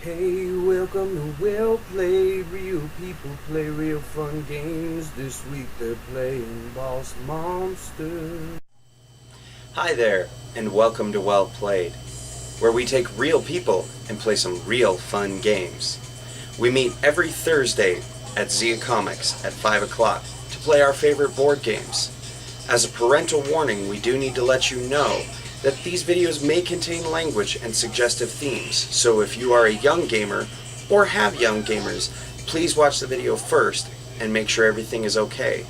Hey, welcome to Well Played. Real people play real fun games. This week they're playing Boss Monster. Hi there, and welcome to Well Played, where we take real people and play some real fun games. We meet every Thursday at Zia Comics at 5 o'clock to play our favorite board games. As a parental warning, we do need to let you know that these videos may contain language and suggestive themes, so if you are a young gamer or have young gamers, please watch the video first and make sure everything is okay,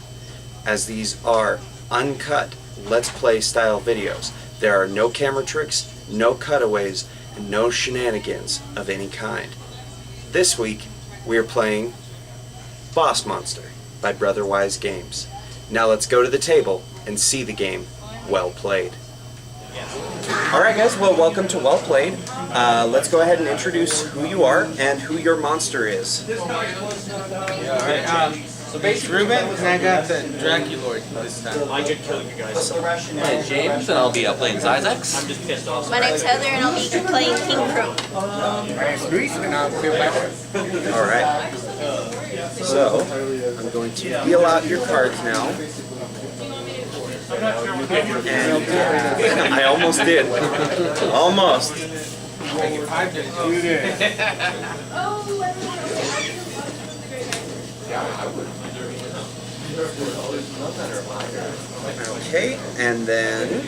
as these are uncut Let's Play style videos. There are no camera tricks, no cutaways, and no shenanigans of any kind. This week, we are playing Boss Monster by Brotherwise Games. Now let's go to the table and see the game Well Played. Alright guys, well welcome to Well Played. Let's go ahead and introduce who you are and who your monster is. Alright, so basically Ruben, and I got the Draculord this time. I could kill you guys. My name's James, and I'll be playing Zyzax. I'm just pissed off. My name's Heather, and I'll be playing King Crow. My name's Luis, and I'll be playing. Alright. So, I'm going to deal out your cards now. And I almost did. Almost. Okay, and then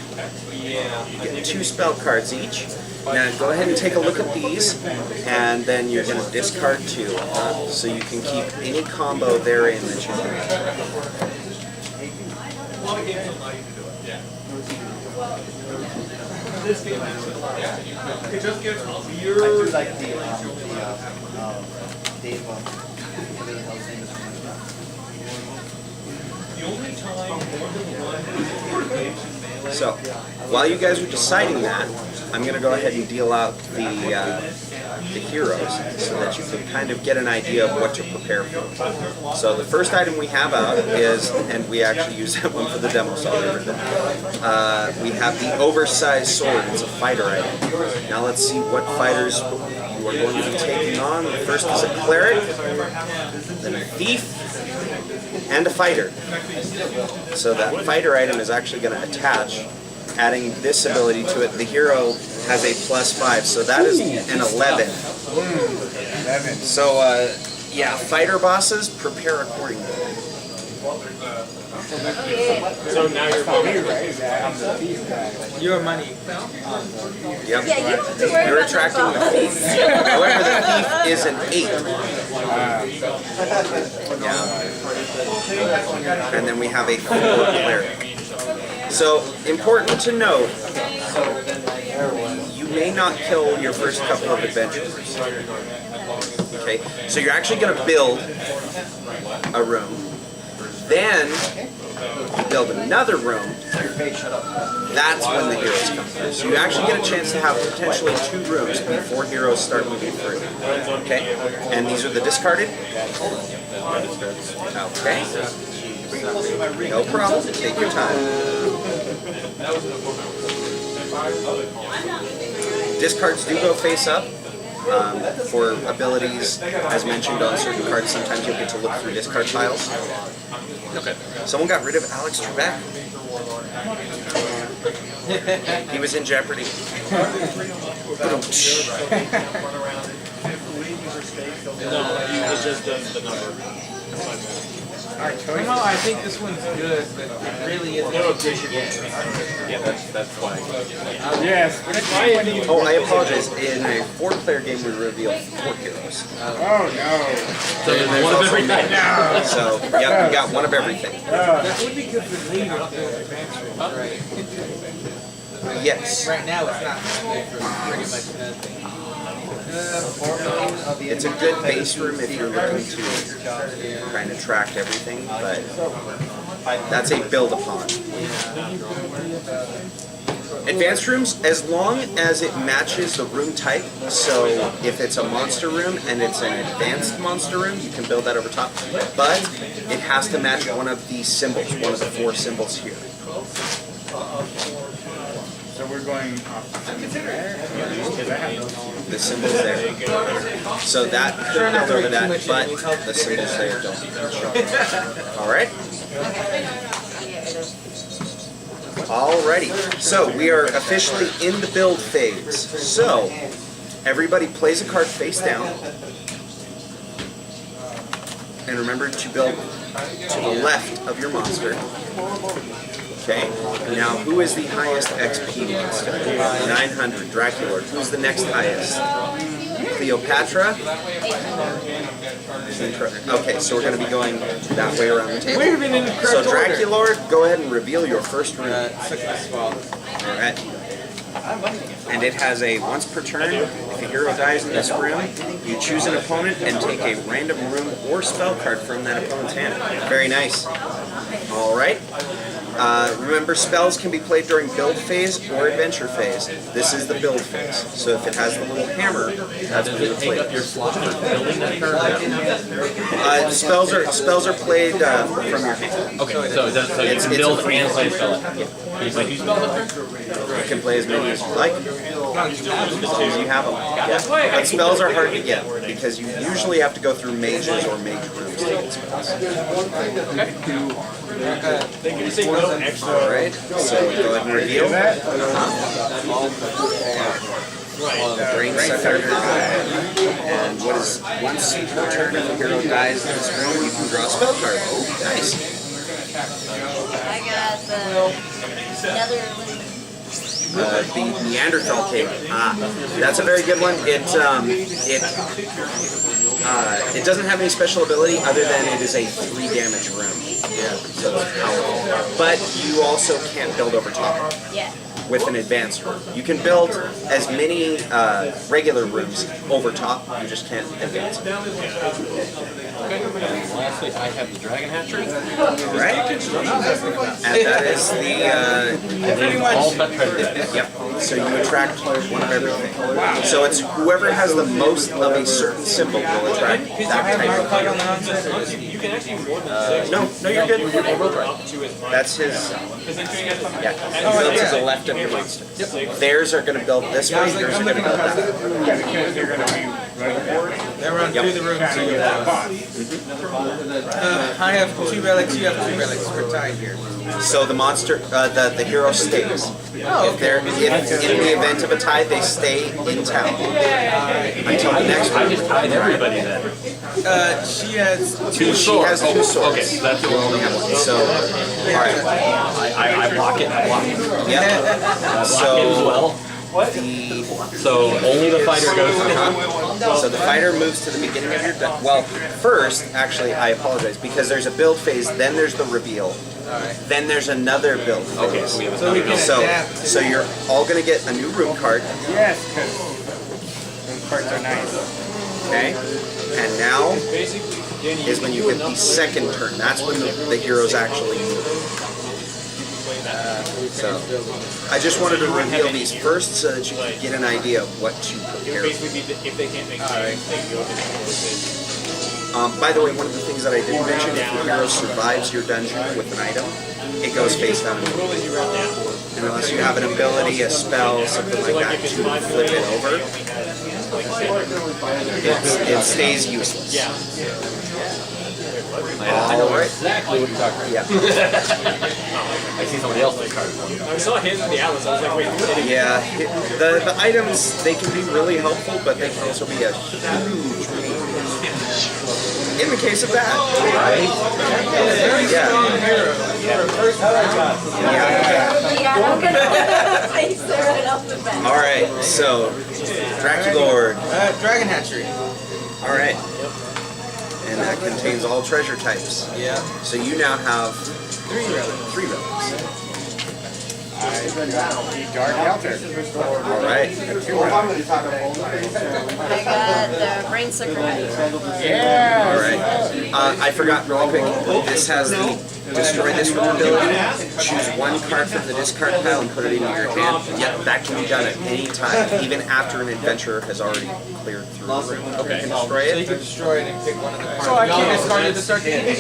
you get 2 spell cards each. Now go ahead and take a look at these, and then you're going to discard 2, so you can keep any combo therein that you like. This game, it just gets weird. I do like the Dave. The only time more than one. So, while you guys are deciding that, I'm going to go ahead and deal out the heroes so that you can kind of get an idea of what to prepare for. So the first item we have out is, and we actually use that one for the demo, so I'll get rid of it. We have the oversized sword. It's a fighter item. Now let's see what fighters you are going to be taking on. The first is a cleric, then a thief, and a fighter. So that fighter item is actually going to attach, adding this ability to it. The hero has a +5, so that is an 11. So, yeah, fighter bosses, prepare accordingly. So now you're voting. Your money. Yep. Yeah, you don't have to worry You're about attracting the that. thief. However, the thief is an 8. Yeah. And then we have a 4 cleric. So, important to note, you may not kill your first couple of adventurers. Okay, so you're actually going to build a room, then build another room. That's when the heroes come through. So you actually get a chance to have potentially 2 rooms before heroes start moving through. Okay, and these are the discarded. Okay, no problem. Take your time. Discards do go face up. For abilities, as mentioned on certain cards, sometimes you'll get to look through discard piles. Okay. Someone got rid of Alex Trebek. He was in jeopardy. No, it just does the number. Somehow I think this one's good, but it really isn't. Yeah, that's why. Yes. Oh, I apologize. In a 4-player game, we revealed 4 heroes. Oh no. So there's one of everything. So, yep, we got one of everything. That would be good for later on the advance room, right? Yes. Right now it's not good for pretty much nothing. It's a good base room if you're looking to kind of track everything, but that's a build upon. Advanced rooms, as long as it matches the room type, so if it's a monster room and it's an advanced monster room, you can build that over top, but it has to match one of these symbols, one of the 4 symbols here. So we're going off there? Because I have the symbol's there. So that could build over that, but the symbol's there don't show. Alright? Alrighty. So we are officially in the build phase. So everybody plays a card face down. And remember to build to the left of your monster. Okay, now who is the highest XP monster? 900, Dracula. Who's the next highest? Cleopatra? Okay, so we're going to be going that way around the table. So Dracula, go ahead and reveal your first rune. Alright. And it has a once per turn, if a hero dies in this room, you choose an opponent and take a random rune or spell card from that opponent's hand. Very nice. Alright. Remember, spells can be played during build phase or adventure phase. This is the build phase. So if it has the little hammer, that's when you play it. Spells are played from your hand. Okay, so you can build and play a spell. Yeah. Can you play 2 spells up there? You can play as many as you like, as long as you have them. Yeah. But spells are hard to get because you usually have to go through mages or mage rooms to get spells. Alright, so go ahead and reveal. Brain Sucker. And what is once per turn if a hero dies in this room, you can draw a spell card. Oh, nice. I got the The Neanderthal Cave. That's a very good one. It doesn't have any special ability other than it is a 3 damage room. Yeah, so it's powerful. But you also can't build over top yeah. with an advanced room. You can build as many regular rooms over top, you just can't advance it. Okay. And lastly, I have the Dragon Hatchery. Alright. And that is the... All but treasure dice. Yep. So you attract one of everything. So it's whoever has the most of a certain symbol will attract that type of card. No, you're good. That's his. Yeah. He builds to the left of your monster. Theirs are going to build this way. Yours are going to build that way. They run through the room to your boss. I have 2 relics, you have 2 relics. We're tied here. So the monster, the hero stays. Oh, If in the event of a tie, they stay in town until the next I one. just tied everybody then. She has 2 She swords. has 2 swords. Okay, so that's the only one. So, alright. I block it. I block it. Yep. I block it as So, well. So only the fighter goes through. so the fighter moves to the beginning of your... Well, first, actually, I apologize, because there's a build phase, then there's the reveal. Then there's another build phase. Okay, so we have another build. So you're all going to get a new room card, yes, because those cards are nice. okay? And now is when you get the second turn. That's when the heroes actually move. So I just wanted to reveal these first so that you can get an idea of what to prepare. If they can't make they go to By the way, one of the things that I didn't mention, if your hero survives your dungeon with an item, it goes face down. And unless you have an ability, a spell, something like that to flip it over, it stays useless. I know Alright. exactly what you're talking about. Yeah. I see somebody else's card. I saw his in the atlas. I was like, wait, Yeah. The items, they can be really helpful, but they can also be a huge pain. In the case of that. Right? Yeah. Face there right off the bat. Alright, so Dracula. Dragon Hatchery. Alright. And that contains all treasure types. Yeah. So you now have 3 relics. 3 relics. Dark Altar. Alright. I got the Brain Sucker. Yeah. Alright. I forgot real quick. This has the destroy this room ability, choose one card from the discard pile and put it into your hand. Yep, that can be done at any time, even after an adventurer has already cleared through the room. Okay. You can destroy So you it. can destroy it and pick one of the cards. So I can't discard it to start the game.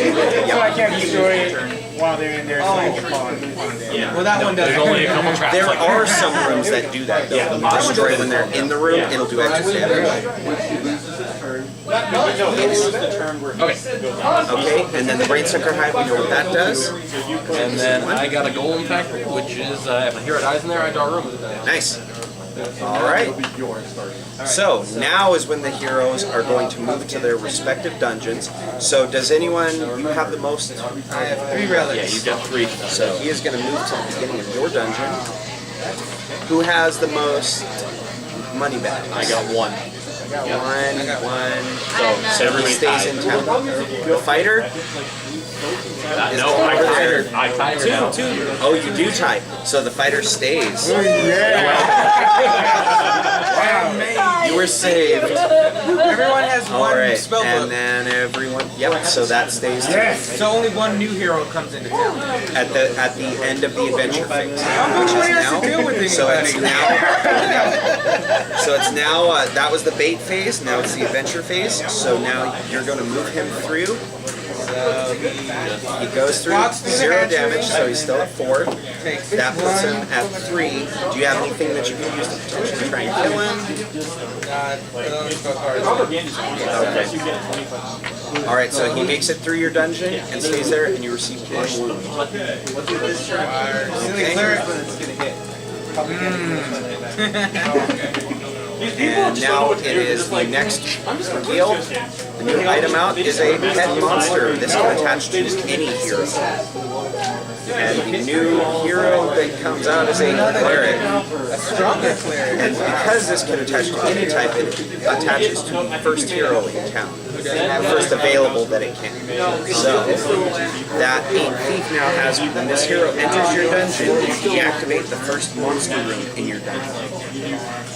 So I can't destroy it while they're in there. So I can fall on them. Well, that one doesn't. There's only a couple traps. There are some rooms that do that though. You destroy when they're in the room, it'll do extra damage. Okay, and then the Brainsucker Hive, we know what that does. And then I got a Golem Factory, which is if a hero dies in there, I draw a room. Nice. Alright. So, now is when the heroes are going to move to their respective dungeons. So, does anyone, you have the most? I have 3 relics. Yeah, you've got 3. So, he is going to move to the beginning of your dungeon. Who has the most money back? I got 1. One. So He stays in town. The fighter? No, I tied her now. Oh, you do tie. So the fighter stays. You were saved. Everyone has one Alright, spell and book. then everyone. Yep, so that stays too. So only one new hero comes into town. At the end of the adventure phase. Nobody has to deal with So it's anybody. now that was the bait phase, now it's the adventure phase. So now you're going to move him through. He goes through 0 damage, so he's still at 4. That puts him at 3. Do you have anything that you can use to potentially try and kill him? Okay. Alright, so he makes it through your dungeon and stays there, and you receive 1 wound. And now it is the next reveal. The new item out is a pet monster. This can attach to any hero. And the new hero that comes out is a cleric. A stronger cleric. And because this can attach to any type, it attaches to the first hero in town. The first available that it can. So, that 8 thief now has, when this hero enters your dungeon, you deactivate the first monster room in your dungeon.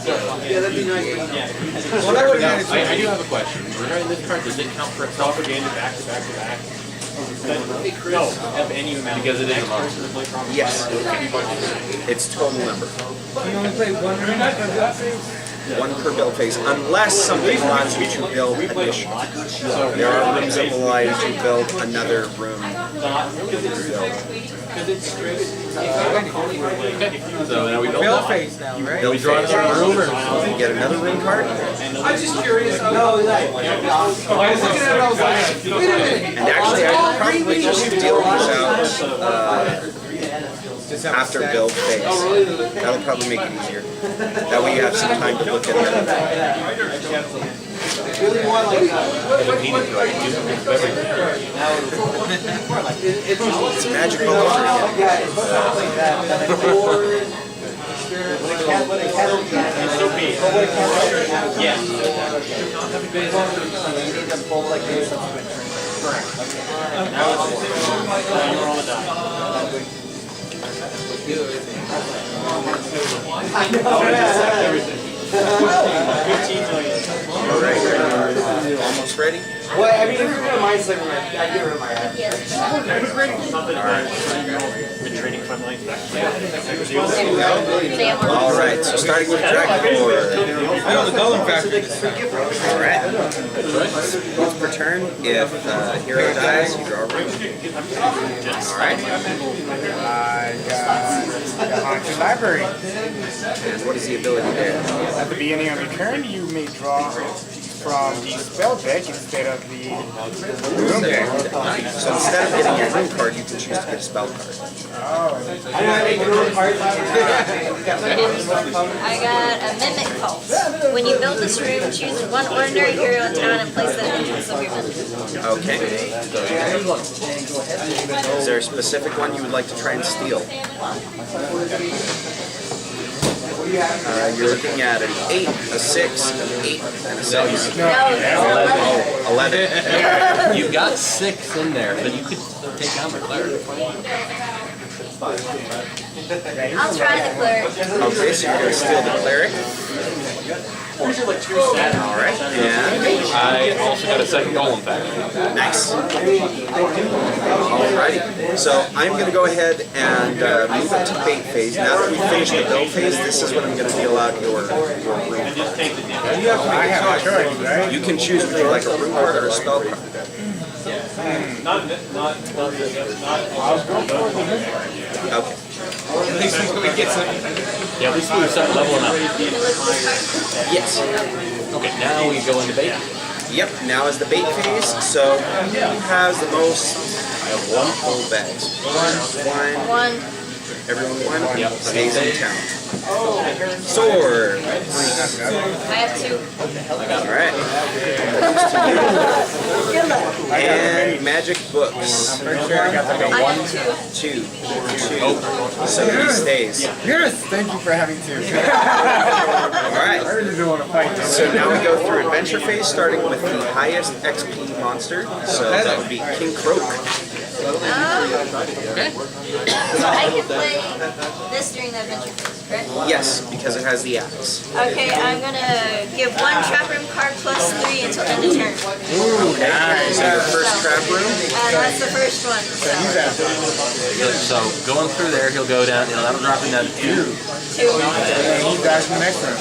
Well, that would have I do have a question. Regarding this card, does it count for itself again back to back to back? No, of any amount. Because it is a monster. Yes. It's total number. You only play one room per build phase? 1 per build phase, unless something allows you to build additional. There are rooms that will allow you to build another room. So now we build Build that. phase now, right? Build draw phase. another room or? You get another room card. I'm just curious. No, I was looking at it, I was like, wait a minute. And actually, I would probably just deal these out after build phase. That'll probably make it easier. That way you have some time to look at them. If it needed to, I could do everything. It's magic all over Alright, almost ready? Well, I mean, if you're gonna mind slaver, I get rid of my head. Alright, so starting with Dragonlord. I know the Golem Factory. Alright. Once per turn, if the hero dies, you draw a room. Alright. I got the Haunted Library. And what is the ability there? At the beginning of your turn, you may draw from the spell deck instead of the room deck. So instead of getting your room card, you can choose to get a spell card. I got a Mimic Pulse. When you build this room, choose one ordinary hero in town and place it at the entrance of your dungeon. Okay. Is there a specific one you would like to try and steal? You're looking at an 8, a 6, an 8, and a 6. No, 11. You've got 6 in there, but you could take on the cleric. I'll try the cleric. Okay, so you're going to steal the cleric. Alright, and I also got a second golem factory. nice. Alrighty, so I'm going to go ahead and move it to bait phase. Now that we've finished the build phase, this is when I'm going to deal out your room. I have a choice, right? You can choose between like a room card or a spell card. Okay. At least we get some. Yeah, at least we start leveling up. Yes. Okay, now we go into bait. Yep, now is the bait phase. So who has the most? I have one full bag. One. One. Everyone one? Yep. Stays in town. Sword. I have two. Alright. And magic books. I'm pretty sure I got like a I one. have two. Two. So he stays. Yes, thank you for having two. Alright. I really don't want to fight this. So now we go through adventure phase, starting with the highest XP monster. So that would be King Croak. Okay. So I can play this during the adventure phase, correct? Yes, because it has the axe. Okay, I'm gonna give one trap room card plus 3 until end of turn. Nice. So your first trap room. That's the first one. So So going through there, he'll go down. That'll drop him down to 2. 2. And he dies in the next one.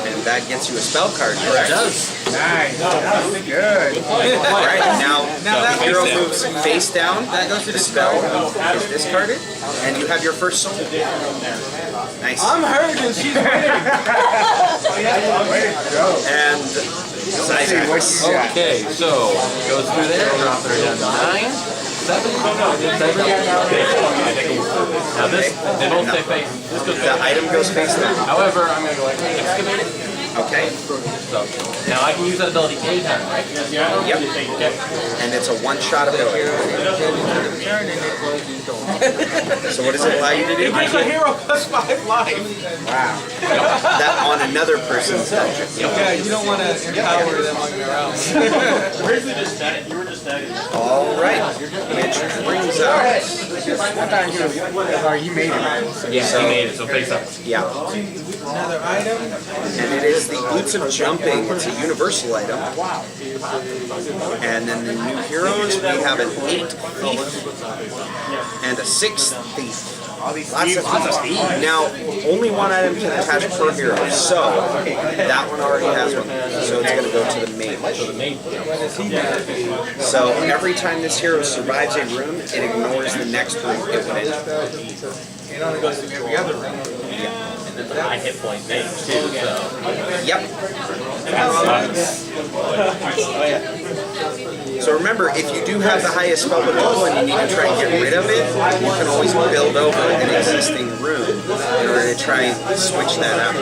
And that gets you a spell card, correct? It does. Nice. That's good. Alright, now that the hero makes moves face down. That goes to The the spell is discarded, and you have your first soul. Nice. I'm hurt and she's Way to go. And Let's see what you got. Okay, so goes through there, drop her down to 9, 7, 7. Now this, they both stay face. This goes the item goes face down. However, I'm gonna go like excavate it. Okay. So now I can use that ability anytime, right? Yep. Okay. And it's a one-shot ability. So what does it allow you to do? gives a hero plus 5 life. Wow. That on another person's dungeon. Yeah, you don't want to empower them on your own. All right. Which brings up. I thought he was, or he made it. Yeah, he made it, so face up. Yeah. Another item. And it is the Boots of Jumping. It's a universal item. Wow. And then the new heroes, we have an 8th thief and a 6th thief. Lots of thieves. Now, only one item can attach per hero, so that one already has one. So it's going to go to the mage. So every time this hero survives a room, it ignores the next room it would enter. It only goes through every other room. I hit point mage too, so. Yep. So remember, if you do have the highest spell level and you need to try and get rid of it, you can always build over an existing room in order to try and switch that out.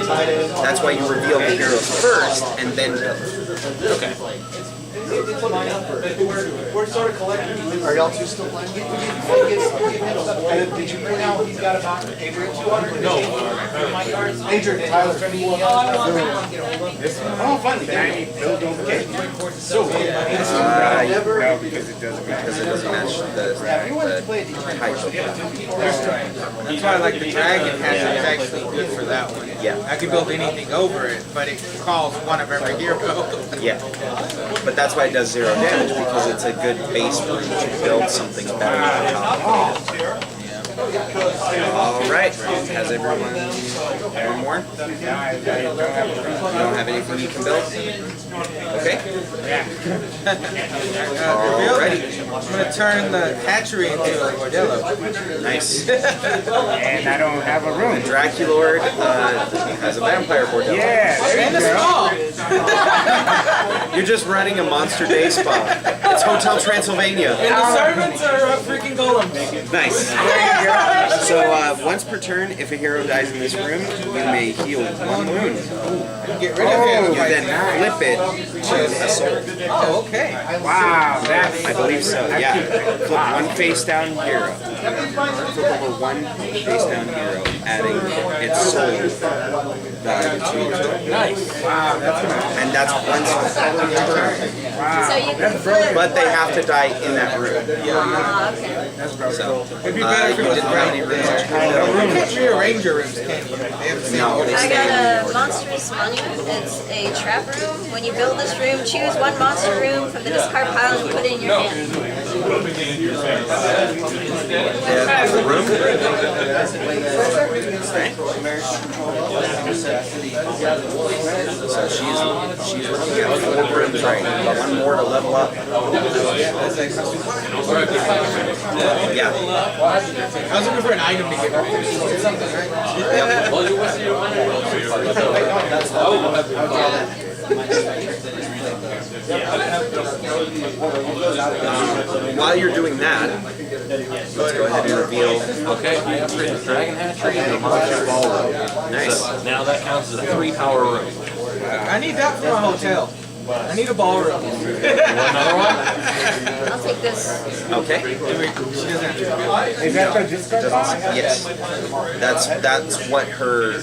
That's why you reveal the heroes first and then build. Okay. We're sort of collecting. Are y'all two still playing? Did you bring out? He's got about Adrian 200. No. My cards. Adrian, Tyler. Oh, finally. Tiny build over game. No, because it doesn't matter. because it doesn't match the height. That's why I like the dragon has it actually good for that one. Yeah. I can build anything over it, but it calls one of every hero. Yeah. But that's why it does 0 damage, because it's a good base for you to build something better on top of it. Alright. Has everyone one more? You don't have anything you can build? Okay. Alrighty. I'm gonna turn the hatchery into a bordello. Nice. And I don't have a room. Draculord has a vampire bordello. Yeah, there And you a go. spa. You're just running a monster day spa. It's Hotel Transylvania. And the servants are freaking golems. Nice. So once per turn, if a hero dies in this room, you may heal 1 wound. Get rid of him. You then flip it to a soul. Oh, okay. Wow, that's. I believe so, yeah. Flip 1 face down hero. Flip over 1 face down hero. adding its soul value to it. Nice. And that's one spell per turn. So you can flip. But they have to die in that room. Ah, okay. So, It'd be better if you it was didn't have any rooms. You can't rearrange your rooms, can you? They have the same No, they I stay got in a the monstrous monument. It's a trap room. When you build this room, choose one monster room from the discard pile and put it in your hand. the room. So she's looking at 4 rooms right now. One more to level up. Yeah. I was looking for an item to get rid of something, right? While you're doing that, let's go ahead and reveal. Okay, I upgraded the Dragon Hatchery and the Monster Ballroom. Nice. So now that counts as a 3-power room. I need that for my hotel. I need a ballroom. Another one? I'll take this. Okay. She doesn't have to. Is that the discard box? Yes. That's what her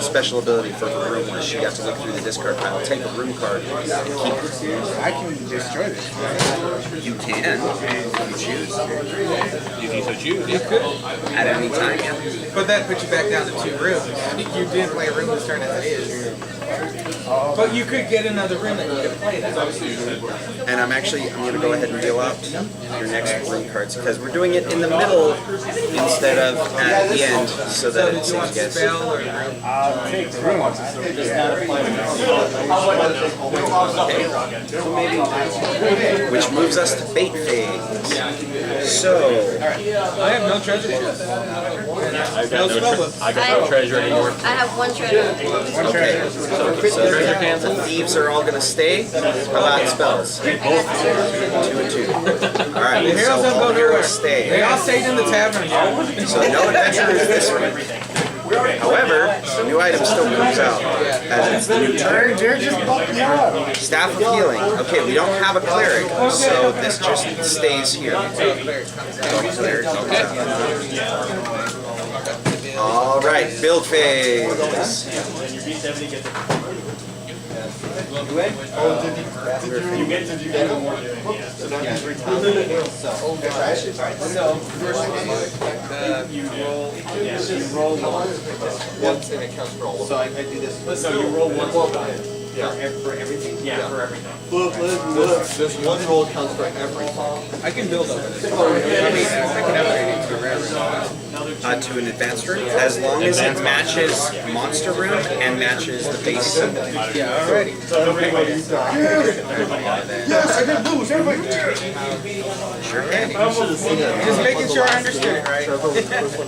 special ability for her room was. She got to look through the discard pile, take a room card, keep it. I can destroy this. You can, if you choose. If you so choose. You could. At any time, yeah. But that puts you back down to 2 rooms. You did play a room this turn as it is. But you could get another room that you could play that. And I'm going to go ahead and deal out your next room cards because we're doing it in the middle instead of at the end so that it Did you want gets. spell or I'll take room. Which moves us to bait phase. So, I have no treasure chest. I've got no treasure anymore. I have 1 treasure. okay. So the thieves are all going to stay. How about spells? 2 I got 2. and 2. Alright, The so heroes don't go all nowhere. heroes They stay. all stayed in the tavern. So no adventurers this week. However, the new item still comes out as it's the new turn. They're just fucking up. Staff of Healing. Okay, we don't have a cleric, so this just stays here. Cleric comes out. All right, build phase. You roll once and it counts for all of them. So I do this. So you roll once. Yeah. For everything? Yeah, for everything. This one roll counts for everything. I can build over this. I mean, I can upgrade it to a rare room. To an advanced room, as long as it matches monster room and matches the base. Yeah, already. Yes, I did lose. Everybody. Sure can. Just making sure I understood it right.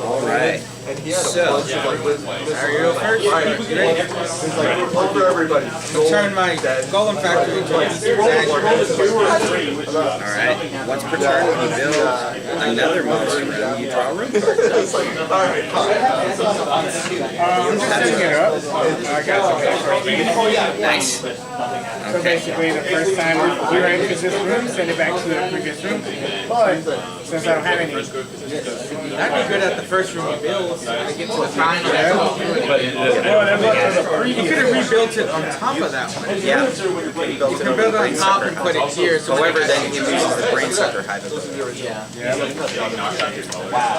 All right. So, Are you go first? You ready? For everybody. Turn my Golem Factory into a all right. Once per turn, when you build another monster room, you draw a room card. I'm just picking it up. I got some. Nice. So basically, the first time we were into this room, send it back to the previous room. But since I don't have any, I'd be good at the first room you build. I get to the final. But it doesn't You could have rebuilt it on top of that one. Yeah. You could build it on top and put it here. So However, then it loses the brain sucker hive ability.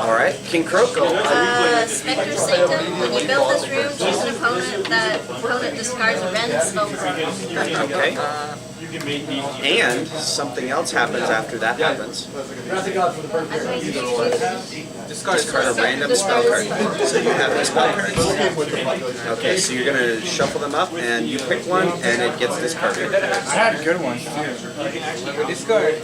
All right, King Croak. Spectre Sanctum. When you build this room, choose an opponent. That opponent discards a random spell card. Okay. And something else happens after that happens. I think you choose. discard Discard a random spell card. So you have these spell cards. Okay, so you're gonna shuffle them up, and you pick one, and it gets discarded. I had good ones too. Discard.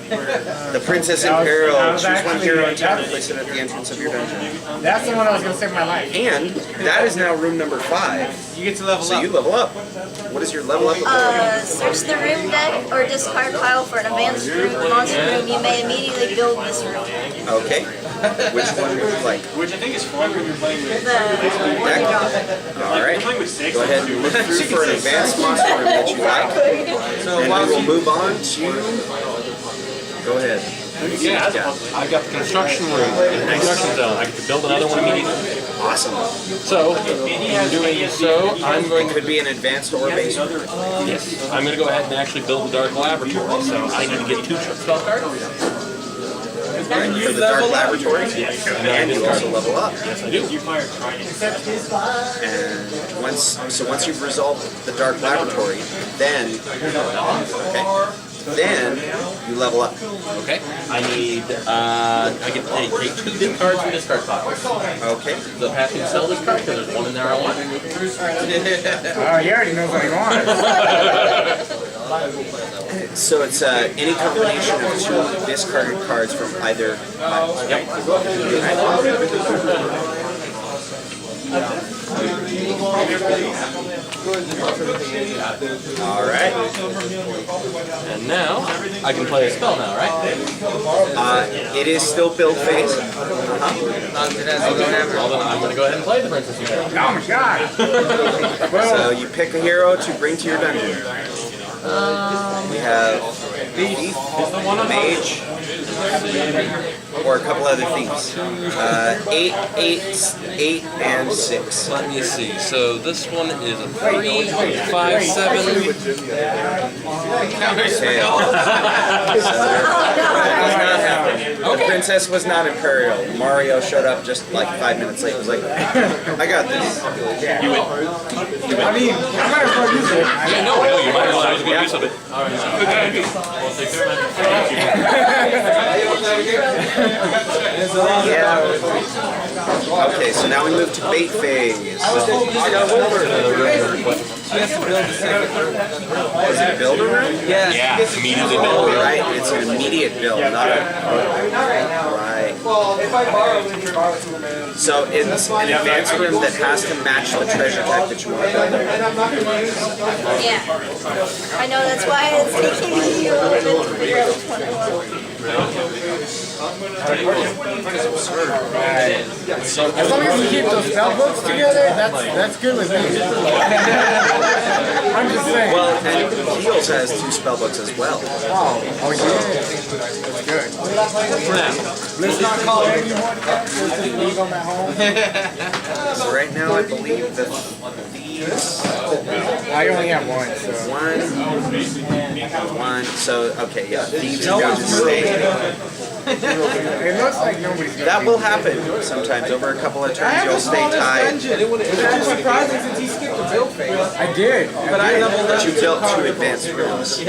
The Princess Imperial. Choose one hero in town and place it at the entrance of your dungeon. That's the one I was gonna save my life. And that is now room number 5. You get to level So up. you level up. What is your level up ability? Search the room deck or discard pile for an advanced room monster room. You may immediately build this room. Okay. Which one would you like? Which I think is fun when you're playing with. Deck? Alright. Go ahead and look through for an advanced monster room that you like. So And while we will you move on to... Go ahead. I got the construction room, the construction zone. I get to build another one immediately. Awesome. So, in doing so, I'm going It to... could be an advanced or basic. Yes, I'm going to go ahead and actually build the Dark Laboratory. So I need to get 2 spell cards. For the Dark Laboratory. Yes. And you also level up. Yes, I do. And once you've resolved the Dark Laboratory, then you level up. Okay. I need, I get to take 2 discards from discard pockets. Okay. The passing cell discard, because there's 1 in there I want. Oh, he already knows what he wants. So it's any combination of 2 discarded cards from either pile. Alright. And now, I can play a spell now, right? It is still build phase. Well, then I'm going to go ahead and play the Princess Hero. Oh my god! So you pick a hero to bring to your dungeon. We have Thief, Mage, or a couple other thieves. 8, and 6. Let me see. So this one is a 3, 5, 7. The princess was not imperial. Mario showed up just like 5 minutes late. He was like, I got this. You win. I mean, I might as well use it. Yeah, no, you might as well just go do something. Yeah. Okay, so now we move to bait phase. Is it build a room? Yeah, immediately build. Right, it's an immediate build, not a... Right. So it's an advanced room that has to match the treasure type that you want to build. Yeah. I know, that's why it's taking me a little bit to figure out which one I want. As long as you keep those spell books together, that's good with me. I'm just saying. Well, and Heels has 2 spellbooks as well. Oh yeah. Good. For now. Let's not call everyone yet. Let's just leave them at home. So right now I believe that these... I only have 1, so. 1, so, okay, yeah, thieves got to stay. It looks like nobody's gonna That will happen sometimes. Over a couple of turns, you'll stay tied. It's surprising since he skipped the build phase. I did. But I leveled up. But you built 2 advanced rooms, So you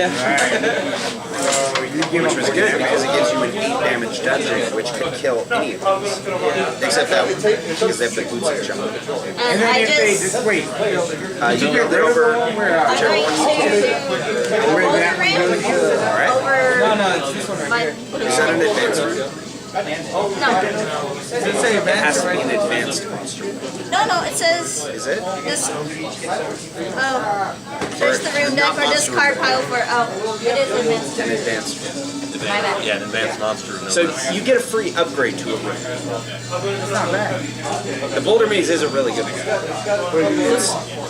give which them was good because it gives you an 8 damage dungeon, which could kill any of these. Except that one, because they have the boots of jump. And And then I if they just, just wait, You build it over I'm whichever going one you to can. do Older Alright. over No, it's this one right my, here. Is that an advanced room? no, Does it say It has advanced to be right an here? advanced monster. no, it says Is it? this, there's the room deck or discard pile for, it is advanced. An advanced room. My bad. Yeah, an advanced monster. So you get a free upgrade to a room. it's not bad. The Boulder Maze is a really good one.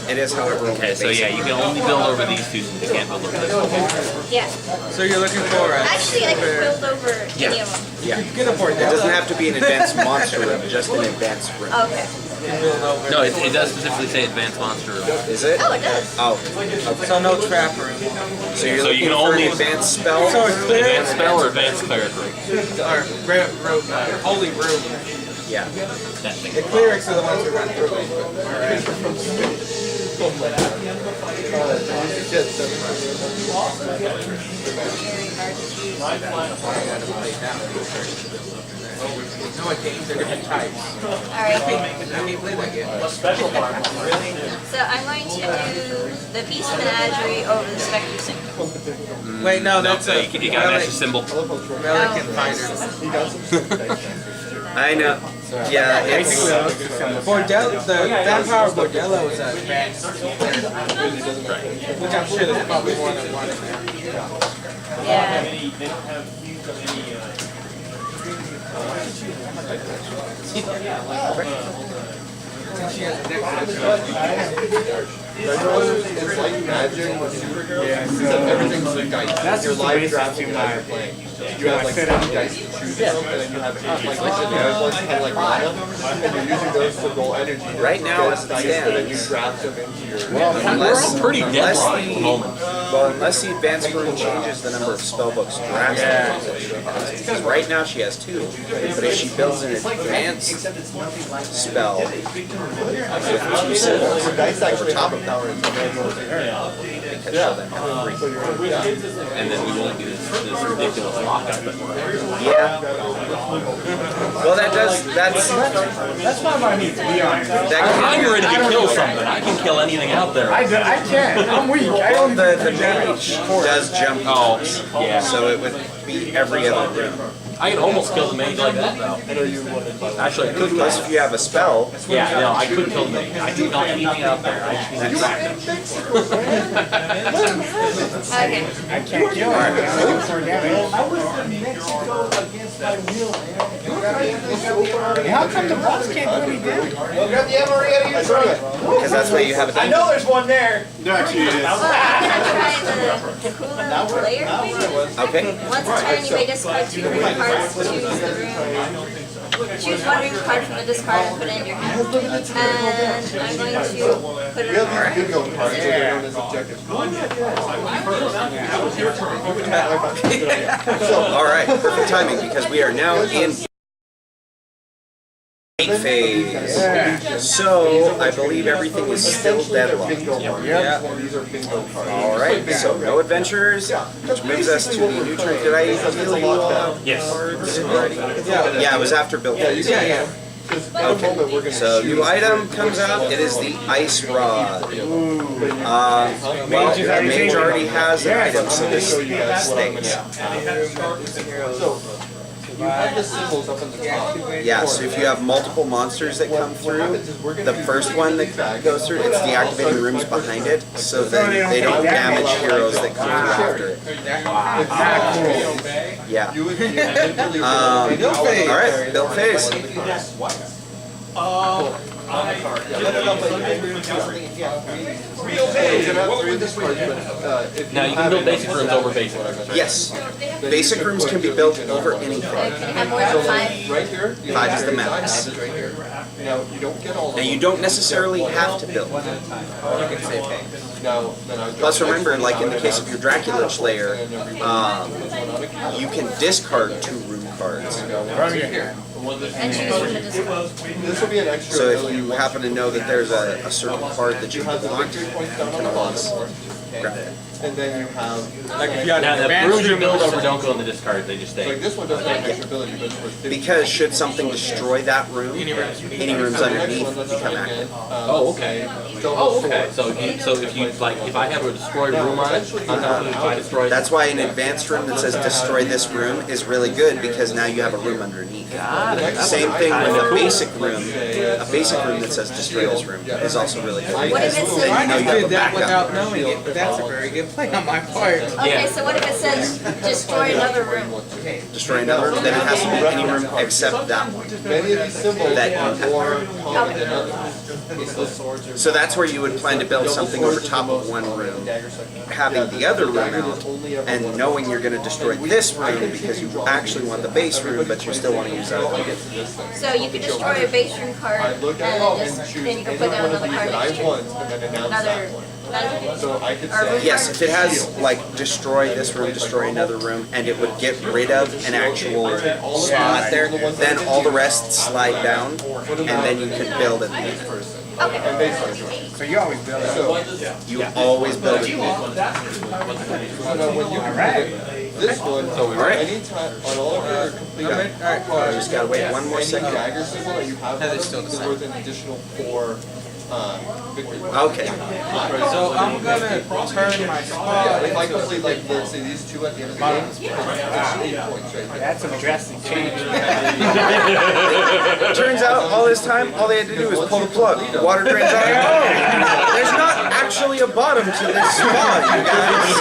It is, however, Okay, so yeah, you can only build over these 2, so you can't build over this. Yeah. So you're looking for Actually, I can build over any of them. Yeah. get a board It doesn't have to be an advanced monster room, just an advanced room. Okay. build over. No, it does specifically say advanced monster room. Is it? Oh, it does. Oh, So no trap room. so you're So you looking can for only- an advanced spell? So it's clear. Advanced spell or advanced cleric room? Or holy room. Yeah. That thing. The clerics are the ones who run through it. No, I can't. They're different types. Alright. I can't play that game. So I'm going to do the Beast Menagerie over the Spectre Symbol. Wait, no, that's So a you got an extra symbol. Relic and Finder. I know. Yeah, it's... Bordello, the Vampire Bordello is advanced. Which I'm sure there's probably more than one in there. Yeah. Since she has a deck. It's like magic with superheroes. Except everything's a dice. That's Your just the live basics drafting in as my- you're playing. You have like 7 dice to choose from, and then you have 8 like legendary ones, kind of like mana, and you're using those to roll energy. Right now, as it dice, and then you stands, draft them into your. We're all pretty deadlocked at the moment. unless the advanced room changes the number of spell books drastically, because right now she has 2. But if she builds an advanced spell with 2 symbols Your dice over actually top have of power that, in some ways. because she'll then have 3. And then we won't do this ridiculous lockup. Yeah. Well, that's not what I need to be honest. that I'm can ready to kill something. I can kill anything out there. I can't. I'm weak. I don't the mage does jump. Oh, yeah. So it would be every other room. I can almost kill the mage like that though. Actually, I could kill Plus, if you have a spell, Yeah, no, I could kill the mage. I can kill anything out there. I just need to track them. Okay. I can't kill her. I do 4 damage. How come the boss can't do any damage? because that's why you have a dungeon. I'm gonna try the cooler layer, maybe? Okay. Once a turn, you may discard 2 room cards, choose the room. Choose 1 room card from the discard and put it in your hand. And I'm going to put it on our Good go cards, so they're known as objectives. All right, perfect timing because we are now in phase. So I believe everything is still deadlocked. These are bingo cards. All right, so no adventurers, which moves us to the new trick. Did I heal you all out? Yes. Yeah, it was after build phase. Okay. So new item comes out. It is the ice rod. Well, the mage already has an item, so this stays. So, you have the symbols up on the top. Yeah, so if you have multiple monsters that come through, the first one that goes through, it's deactivating rooms behind it, so then they don't damage heroes that come through after it. Yeah. Alright, build phase. Now you can build basic rooms over basic rooms. Yes. Basic rooms can be built over anything. Can you have more than 5? Right here. 5 is the max. Right here. Now, you don't get all of Now you don't necessarily have to build. Now, then I Plus remember, like in the case of your Dracula Slayer, you can discard 2 room cards. And choose from the discard. This will be an extra. So if you happen to know that there's a certain card that you want, you can always grab it. And then you have. Now the rooms you build over don't go in the discard, they just Like stay. this one doesn't have extra ability, but it's for 50. Because should something destroy that room, any rooms underneath become active. Oh, okay. Oh, okay. So if you like, if I have a destroyed room on it, on top of it, if I destroy. That's why an advanced room that says destroy this room is really good because now you have a room underneath. Same thing with a basic room. A basic room that says destroy this room is also really good. What if it Because says, then you know you have a did that without backup. knowing it, but that's a very good play on my part. okay, so what if it says destroy another room? Destroy another room, then it has to be any room except that one. Many of these symbols That are you have. more common than others. The swords are So that's where you would plan to build something over top of one room, having the other room out, and knowing you're going to destroy this room because you actually want the base room, but you still want to use that one. So you could destroy a base room card and look at then it and just choose then you can any put down one of another these card that I next want turn. and then announce that Another one. another So I could or say. room Yes, card. if it has like destroy this room, destroy another room, and it would get rid of an actual spot there, then all the rest slide down, and then you can build it. Okay. So you always build it. You always build it. So now when you this one, Alright. anytime on all of your complete I just gotta wait one more any second. dagger symbol that you have is worth an additional 4 victory points. Okay. So I'm gonna turn my spell. If I complete like let's say these 2 at the end of the game, it's 8 points right there. That's some drastic change. Turns out all this time, all they had to do was pull the plug. The water drains out. Oh, there's not actually a bottom to this spot, you guys.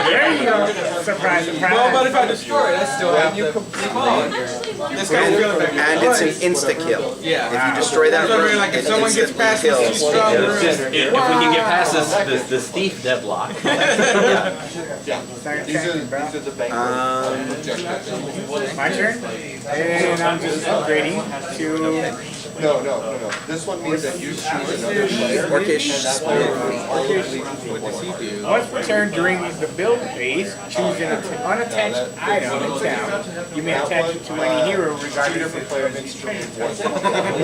There you go. Surprise, surprise. Well, but if I destroy it, I still have You the complete spell. This guy's feeling back. And it's an insta-kill. Yeah. If you destroy that So, room, like, if it someone gets instantly past this kills. too strong, It's just, if we can get past this thief deadlock. These are the bank. My turn? And I'm just upgrading to... No. This one means that you choose another player. Orcish. What does he do? Once per turn during the build phase, choose an unattached item in town. You may attach it to any hero regardless of its strength.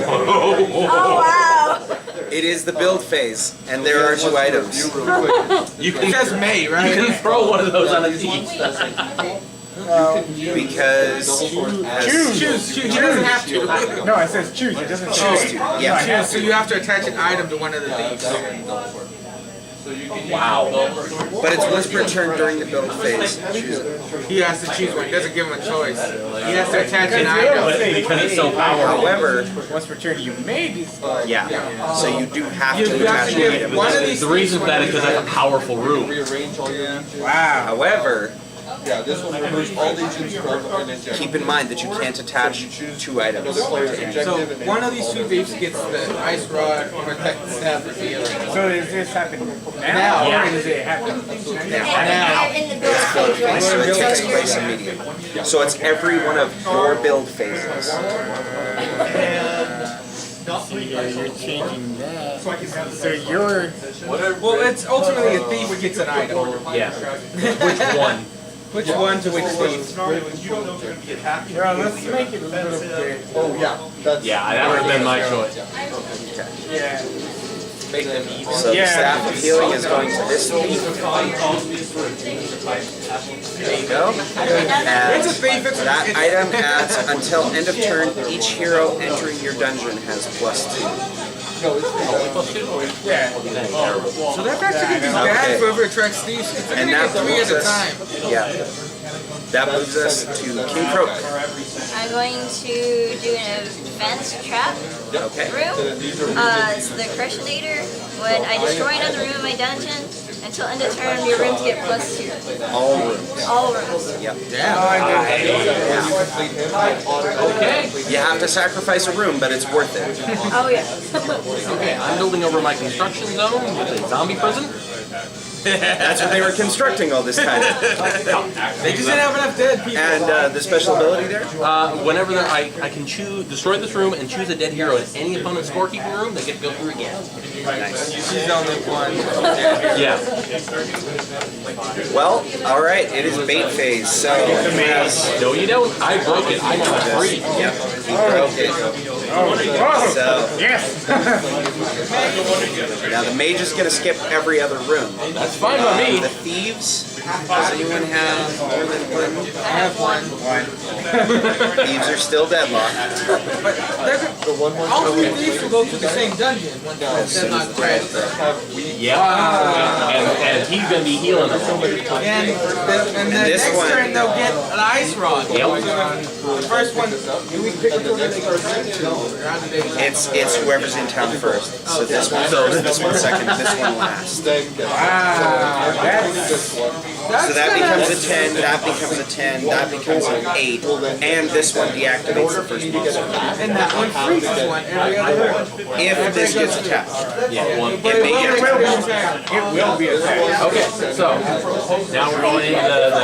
Oh wow! It is the build phase, and there are 2 items. You It can, says May, right? you can throw one of those on a thief. Because Choose. He doesn't have to. No, it says choose. It doesn't say choose to. Yeah. Choose. So you have to attach an item to one of the things. Wow. But it's once per turn during the build phase. He has to choose one. It doesn't give him a choice. He has to attach an item. Because it's so powerful. However, Once per turn, you may decide. yeah. So you do have You to have attach to an give item. one of these. The reason for that is because that's a powerful room. Rearrange all your legions. Wow. However, Yeah, this one removes all legions from an injector. keep in mind that you can't attach 2 items. Another player's objective So and one of these 2 thieves gets the ice rod protect staff for healing. So does this happen now, Now. or does it happen Now. In the build phase, you're So it takes going place immediately. So it's every one of your build phases. You're changing that. So you're... Well, it's ultimately a thief gets an item. Yeah. Which one? Which one to which thief? Well, let's make it a little bit... Oh, yeah. That's Yeah, that would have been my choice. Yeah. Make them even. So the staff of healing is going to this thief. There you go. And It's a thief. It's that it's, item adds until end of turn, each hero entering your dungeon has +2. Yeah. So that's actually gonna be bad Okay. for whoever attracts thieves. It's And gonna that get 3 at moves a us. time. Yeah. That moves us to King Croak. I'm going to do an event trap Okay. room. It's the Crushinator. When I destroy another room in my dungeon, until end of turn, your rooms get +2. All rooms. All rooms. Yep. Okay. You have to sacrifice a room, but it's worth it. Oh yeah. Okay, I'm building over my construction zone with a zombie prison. That's what they were constructing all this time. They just didn't have enough dead people. And the special ability there? Whenever I can choose, destroy this room and choose a dead hero in any opponent's scorekeeping room, they get to go through again. Nice. She's the only one. Yeah. Well, alright, it is bait phase, so he has... No, you don't. I broke it. I got free. Yep, he broke it. So, Yes. now the mage is going to skip every other room. That's fine by me. The thieves, does anyone have more than one? I have one. Thieves are still deadlocked. All 3 thieves will go to the same dungeon. They're not granted. Yeah. And he's gonna be healing them. And the this next one- turn they'll get an ice rod. Yep. The first one, do we pick which one they go to? How do they? It's whoever's in town first. So this one first, this one second, this one last. So that becomes a 10, that becomes a 10, that becomes an 8, and this one deactivates the first monster. And that one freezes one every other one. If this gets attacked. Yeah. One. But it will get attacked. It will be attacked. Okay. So now we're going into the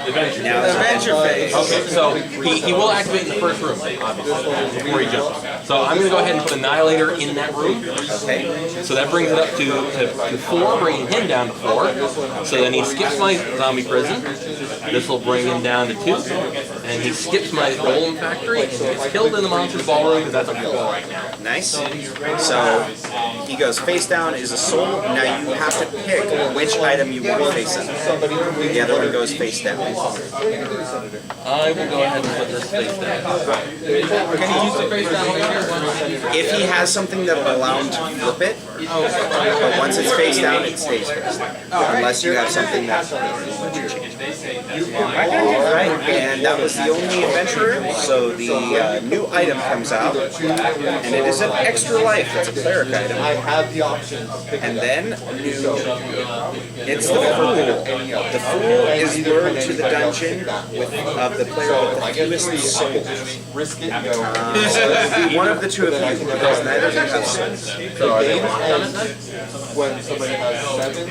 adventure. Now The it's adventure phase. Okay, so he will activate in the first room, obviously, before he jumps. So I'm going to go ahead and put Annihilator in that room. okay. So that brings it up to 4, bringing him down to 4. So then he skips my zombie prison. This will bring him down to 2. And he skips my golem factory and gets killed in the monster's ballroom because that's a full right now. Nice. So he goes face down is a soul. Now you have to pick which item you want facing. The other one goes face down. I will go ahead and put this face down. Can he use the face down later? If he has something that will allow him to flip it, but once it's face down, it stays face down. Unless you have something that lets you change it. Alright, and that was the only adventurer, so the new item comes out, and it is an extra life. It's a cleric item. I have the option of picking And then it's the fool. The fool is lured to the dungeon of the player with the fewest souls. risk it and go. So it would be one of the two of you, because neither of you have souls. So are they locked on it then? When somebody has 7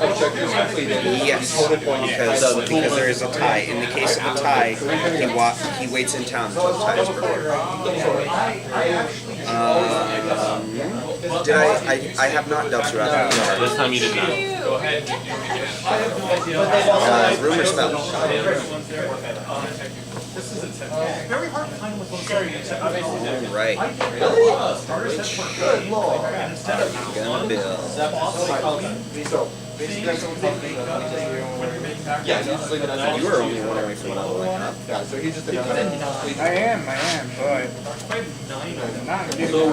objectives completed, Yes, total points. because there is a tie. In the case of a tie, he waits in town until the tie is broken. Did I have not dealt you out. This time you did not. Rumor spell. Right. Gonna build. So, basically, that's what yeah, you just leave it as You were only one away from leveling up. yeah, so he just announced it. I am, but not a big one.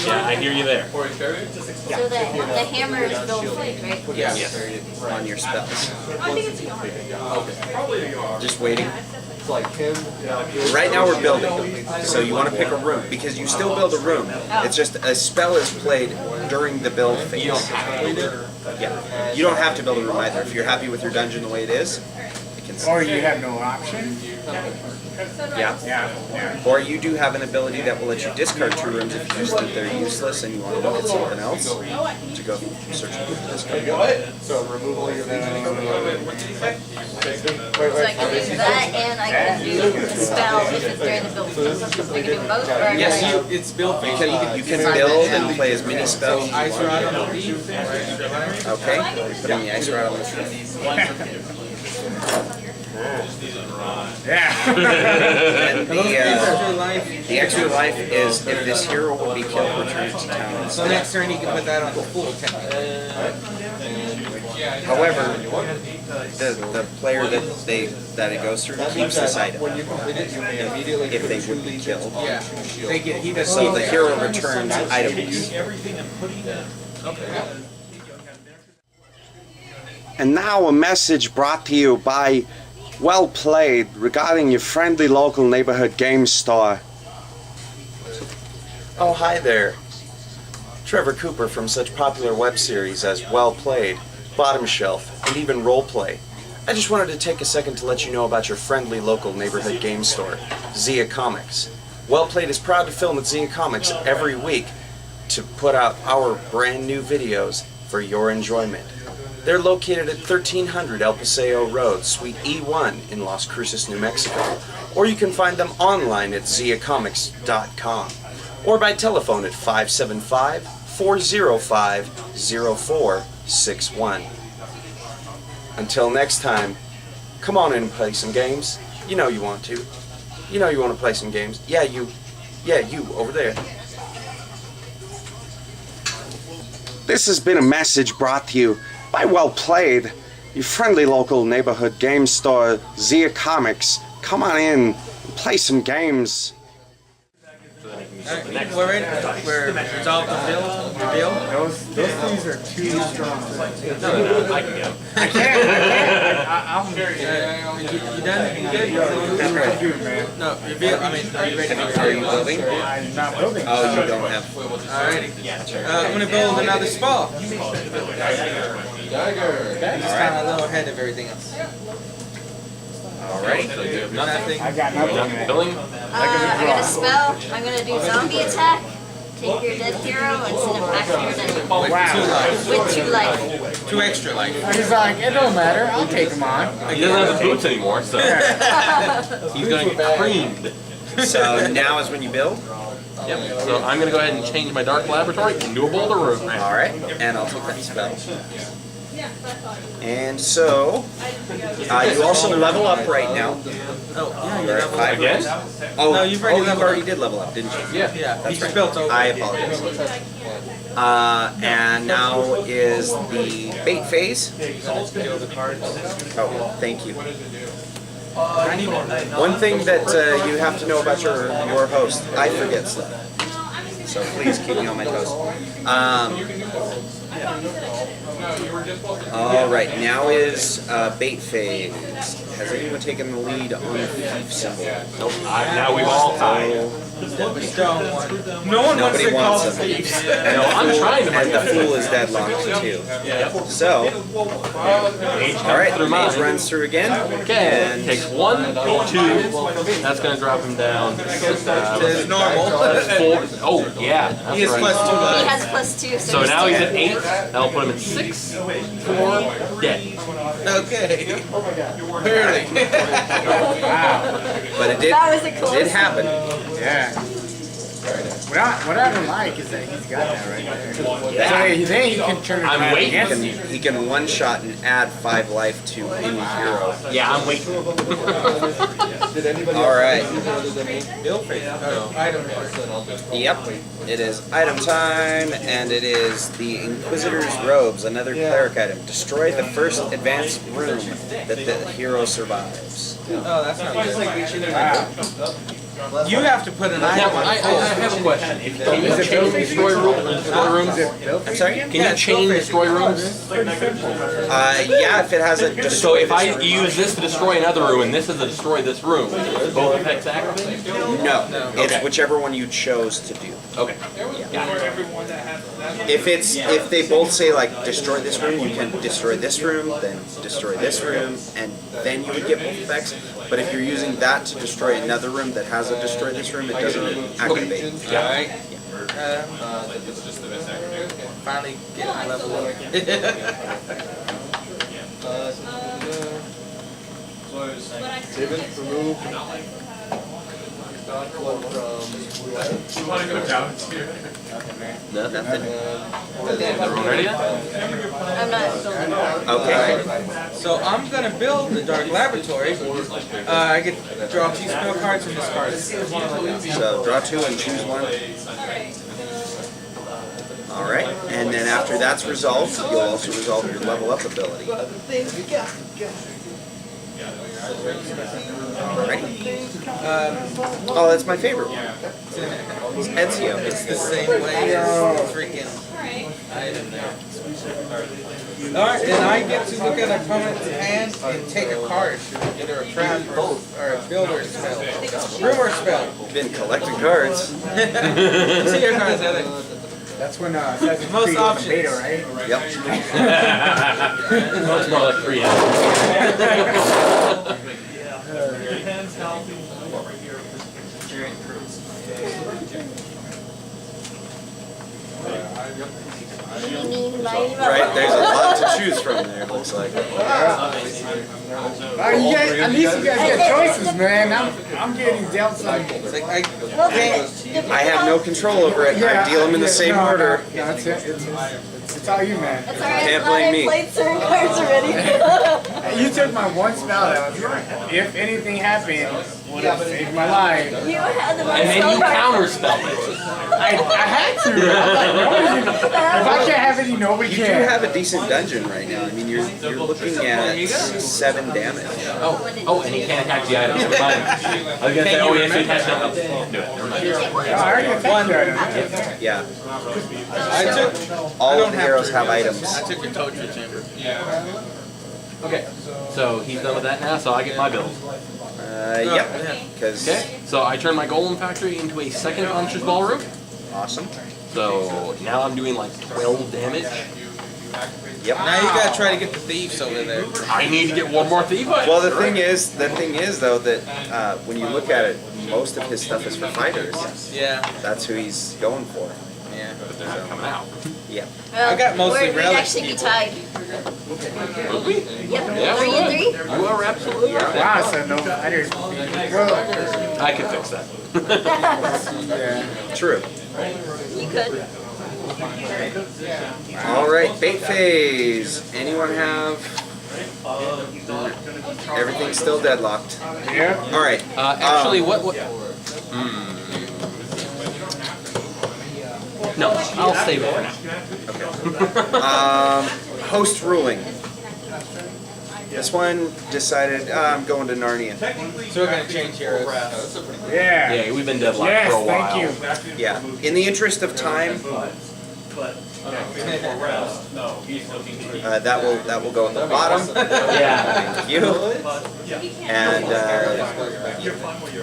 Yeah, I hear you there. So the hammer is built fake, right? Yes. On your spells. I think it's yarn. Just waiting. It's like him, Right now we're building. So you want to pick a room because you still build a room. It's just a spell is played during the build phase. Yeah. You don't have to build a room either. If you're happy with your dungeon the way it is, you can. Or you have no option? Yeah. Yeah. Or you do have an ability that will let you discard 2 rooms if you just think they're useless and you want to look at something else to go searching for the discard. so remove all your So I can do that and I can do the spell if it's during the build phase. I can do both or I Yes, can It's built You can build and play as many spells as Ice you rod want. on the leaf. Okay, putting the ice rod on the shelf. Yeah. And Extra life. the extra life is if this hero will be killed, return it to town. So next turn you can put that on the full technically. However, the player that it goes through keeps this item when you complete it, you may immediately if they would be killed. Yeah. They get he does So the hero returns items. And now a message brought to you by Well Played regarding your friendly local neighborhood game store. Oh, hi there. Trevor Cooper from such popular web series as Well Played, Bottom Shelf, and even Roleplay. I just wanted to take a second to let you know about your friendly local neighborhood game store, Zia Comics. Well Played is proud to film at Zia Comics every week to put out our brand new videos for your enjoyment. They're located at 1300 El Paseo Road, Suite E1 in Las Cruces, New Mexico. Or you can find them online at ziacomics.com or by telephone at 575-405-0461. Until next time, come on in and play some games. You know you want to. You know you want to play some games. Yeah, you over there. This has been a message brought to you by Well Played, your friendly local neighborhood game store, Zia Comics. Come on in and play some games. Alright, we're ready. We're resolved to reveal. Those things are too strong. No, I can go. I can't. I'm You done? You good? good, man. No, reveal. I mean, are you ready? Are you building? I'm not building. Oh, you don't have. Alrighty. I'm gonna build another spa. Just kind of a little ahead of everything else. Alright. Nothing. I got nothing. Billing? I got a spell. I'm gonna do zombie attack. Take your dead hero and send him back to your dead. Wow. 2 life. With 2 life. 2 extra life. He's like, it don't matter. I'll take him on. He doesn't have the boots anymore, so he's gonna get creamed. So now is when you build? Yep. So I'm gonna go ahead and change my dark laboratory into a boulder room. Alright, and I'll take that spell. And so, you also level up right now. Oh, yeah, You're at 5 Again? Oh, No, you've already leveled already up. did level up, didn't you? Yeah. Yeah, That's you right. spelled over. I apologize. And now is the bait phase. Deal the cards. Oh, thank you. One thing that you have to know about your host, I forget stuff. So please keep me on my toes. All right, now is bait phase. has anyone taken the lead on the thief symbol? Nope. Now we've all tied. Stone one. No one wants Nobody to call wants us them. thieves. No, I'm trying to And make the fool is deadlocked too. So, alright, through mage mine. runs through again. Okay, And takes 1, 2. That's gonna drop him down. It's normal. 4. Oh yeah, that's He has right. +2 He life. has +2, So now he's at 8. That'll put him at 6, 4, dead. Okay. Barely. but it did, That was a close did happen. Yeah. What I don't like is that he's got that right there. So then he can turn it I'm back waiting. against you. He can one shot and add 5 life to any hero. Yeah, I'm waiting. Alright. Bill face. Item report. Yep. It is item time, and it is the Inquisitor's Robes, another cleric item. Destroy the first advanced room that the hero survives. Oh, that's not good. You have to put an Now, item on I have a question. Can you change destroy rooms? I'm sorry? Can you chain destroy rooms? Yeah, if it has a destroy. So if I use this to destroy another room and this is to destroy this room, both effects activate? No, it's Okay. whichever one you chose to do. Okay. Got it. If they both say like destroy this room, you can destroy this room, then destroy this room, and then you would get both effects. But if you're using that to destroy another room that has a destroy this room, it doesn't activate. Alright. Finally get a level up. David, remove. Nothing. Everyone ready yet? I'm not. Okay. So I'm gonna build the Dark Laboratory. I get to draw 2 spell cards from this card. So draw 2 and choose one. Alright, and then after that's resolved, you'll also resolve your level up ability. Alright. Oh, that's my favorite one. It's Ezio. It's the same way as the freaking item there. Alright, then I get to look at an opponent's hand and take a card. Either a trap or a build or a spell. Room or spell. Been collecting cards. See your cards, Heather. That's when Assassin's Most Creed was options. in beta, right? Yep. Much more like 3 Right, there's a lot to choose from there, it looks like. You guys, at least you guys get choices, man. I'm getting dealt some. It's like I can't. I have no control over it. I deal them in the same order. No, it's all you, man. It's alright, Can't I'm glad blame I me. played certain cards already. You took my one spell that was, if anything happened, would have saved my life. You had the one And then spell you card. counterspell it. I had to. I was like, nobody can, if I can't have it, nobody You do can. have a decent dungeon right now. I mean, you're looking at 7 damage. Oh, and he can't attack the items. Never mind. I was gonna say, oh, he has to attach them. Do it. Never mind. I already attacked that. Yeah. I took. All of the heroes have items. I took your torture chamber. Okay. So he's done with that now, so I get my build. Yep. Because Okay. So I turn my Golem Factory into a second Puncher's Ballroom. awesome. So now I'm doing like 12 damage. Yep. Now you gotta try to get the thieves over there. I need to get one more thief. Well, the thing is though that when you look at it, most of his stuff is for fighters. Yeah. That's who he's going for. Yeah. But they're not coming out. Yeah. Well, I got mostly we'd relics actually be people. tied. Will we? Yep, Yeah, 3 and 3. You are absolutely right. Wow, so no fighters. Well, I can fix that. yeah. True. You could. All right, bait phase. Anyone have? Everything's still deadlocked. Yeah. All right. Actually, what? No, I'll save it for now. Host ruling. This one decided I'm going to Narnia. So we're gonna change heroes. Yeah. Yeah, we've been deadlocked Yes, for a while. thank you. Yeah. In the interest of time, That will go at the bottom. Yeah. Thank you. And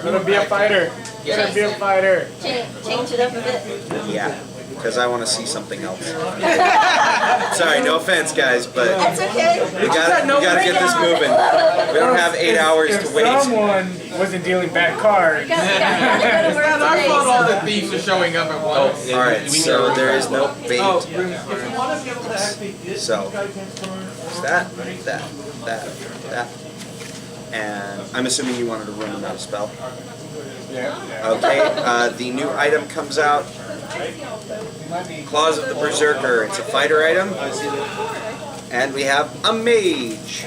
Gonna be a fighter. Gonna be a fighter. Change it up a bit. yeah, because I want to see something else. Sorry, no offense, guys, but That's okay. we gotta get this moving. We don't have 8 hours If to wait. someone wasn't dealing bad cards, We gotta go to work It's our today, fault all so- the thieves are showing up at once. All right, so there is no bait. Oh, So there's that, and I'm assuming you wanted to run another spell. yeah. Okay, the new item comes out. Claws of the Berserker. It's a fighter item, and we have a mage.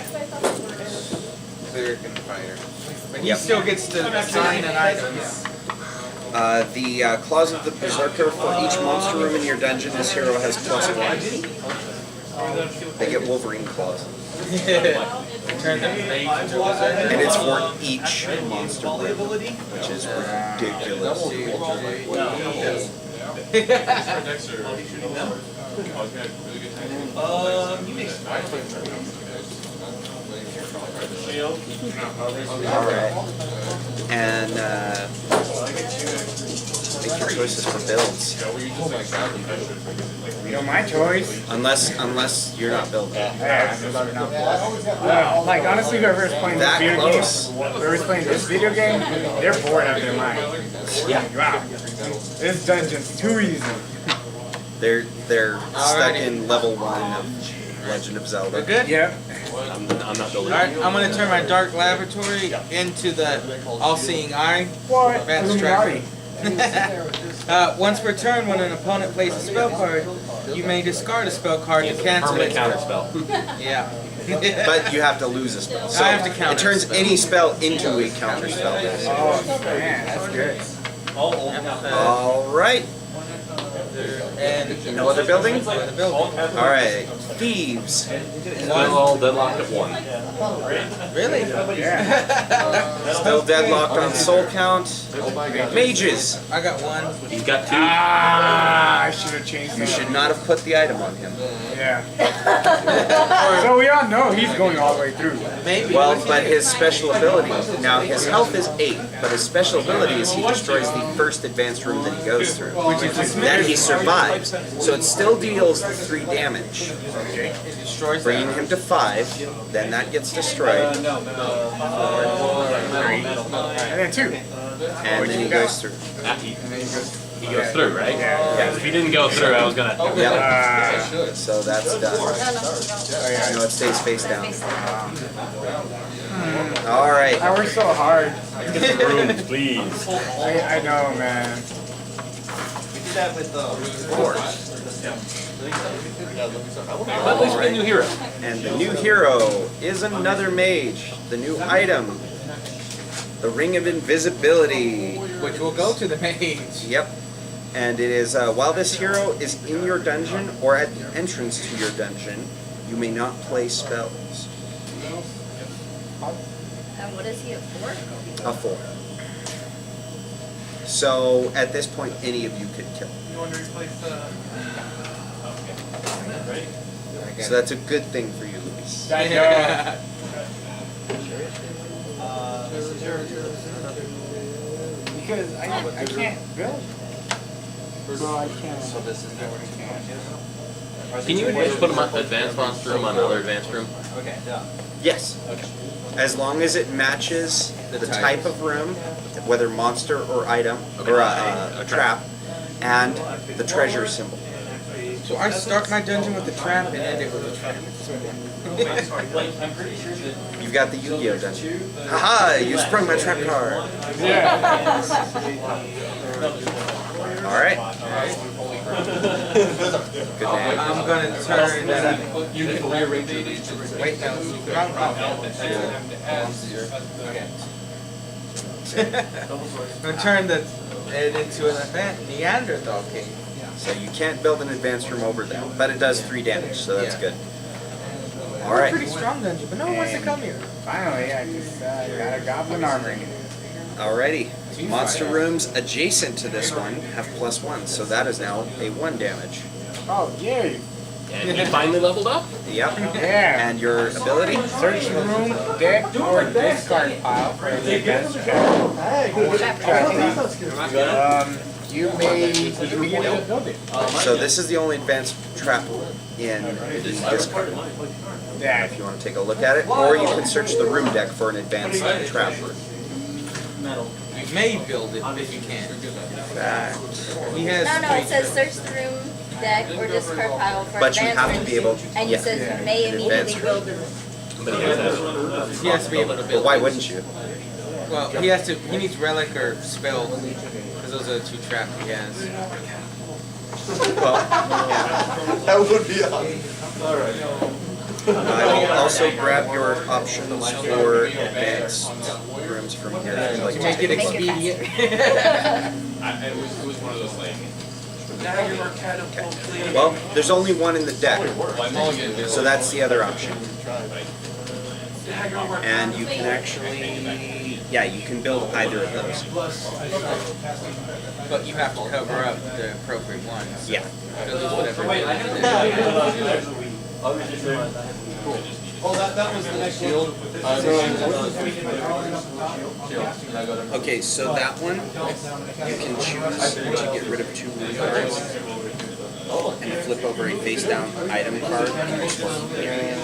Berserker fighter. But he Yep. still gets to assign an item. The Claws of the Berserker, for each monster room in your dungeon, this hero has +1. They get Wolverine claws. Turn the mage into a berserker. And it's for each monster room, which is ridiculous. Alright. And, make your choices for builds. You know my choice. Unless you're not building. Like honestly, whoever's playing this That video close. game, whoever's playing this video game, they're bored out of their mind. Yeah. Wow, this dungeon's too easy. They're stuck in level 1 of Legend of Zelda. We're good? Yep. I'm not building. Alright, I'm gonna turn my Dark Laboratory into the All-Seeing Eye. What? Advanced Illuminati. Once per turn, when an opponent plays a spell card, you may discard a spell card to cancel Permanent it. counter spell. Yeah. But you have to lose a spell. So I have to counter it turns a spell. any spell into a counter spell. basically. Oh man, that's good. Alright. And No other building? the building. Alright. Thieves. Still all deadlocked at 1. Really? Yeah. Still deadlocked on soul count. Mages. I got one. He's got 2. Ah, I should have changed You it. should not have put the item on him. Yeah. So we all know he's going all the way through. Maybe. Well, but his special ability. Now, his health is 8, but his special ability is he destroys the first advanced room that he goes through. Then he survives. So it still deals 3 damage. It destroys Bringing him to 5, then that gets destroyed, And then 2. and then he goes through. He goes through, right? Yeah. If he didn't go through, I was gonna. Yep. So that's done. No, No, it stays face down. Alright. I worked so hard. Get some rooms, please. I know, man. But at least we get a new hero. And the new hero is another mage. The new item. The Ring of Invisibility. Which will go to the mage. Yep. And it is, while this hero is in your dungeon or at the entrance to your dungeon, you may not play spells. And what is he at for? A 4. So at this point, any of you could kill. So that's a good thing for you, Luis. I know. Because I can't build. No, I can't. So this is not what I can't. Can you just put him on advanced monster room on another advanced room? Yes. As long as it matches the type of room, whether monster or item, or a trap, and the treasure symbol. So I start my dungeon with the trap and end it with a trap. You've got the Yu-Gi-Oh dungeon. Haha, you sprung my trap card. Yeah. Alright. Good name. I'm gonna turn. You can rearrange your regions. Wait, no. I'm gonna turn it into an Neanderthal king. So you can't build an advanced room over there, but it does 3 damage, so that's good. Alright. Pretty strong dungeon, but no one wants to come here. Finally, I just got a goblin armory. Alrighty. Monster rooms adjacent to this one have +1, so that is now a 1 damage. Oh, yay. And he finally leveled up. Yep. Yeah. And your ability? Search room, deck, or discard pile for an advanced check. You may begin to build it. So this is the only advanced trap in the discard. Yeah. If you want to take a look at it, or you can search the room deck for an advanced trap. You may build it if you can. That. He has. No, it says search the room, deck, or discard pile for But you advanced have to be rooms. able. And Yeah. it says you may immediately Advanced build the room. But he has that. He has to be able to But build. why it. wouldn't you? Well, he has to. He needs relic or spell because those are the two traps he has. Well, That would be awesome. I will also grab your options for advanced rooms from here. If you'd like To to make it take a look. expedient. It was one of those like. Well, there's only one in the deck, Like Mulligan. so that's the other option. And you can actually, yeah, you can build either of those. But you have to cover up the appropriate ones. Yeah. Build it whatever. Oh, that was the next shield. Okay, so that one, you can choose to get rid of 2 cards and flip over a face down item card in your scoring area.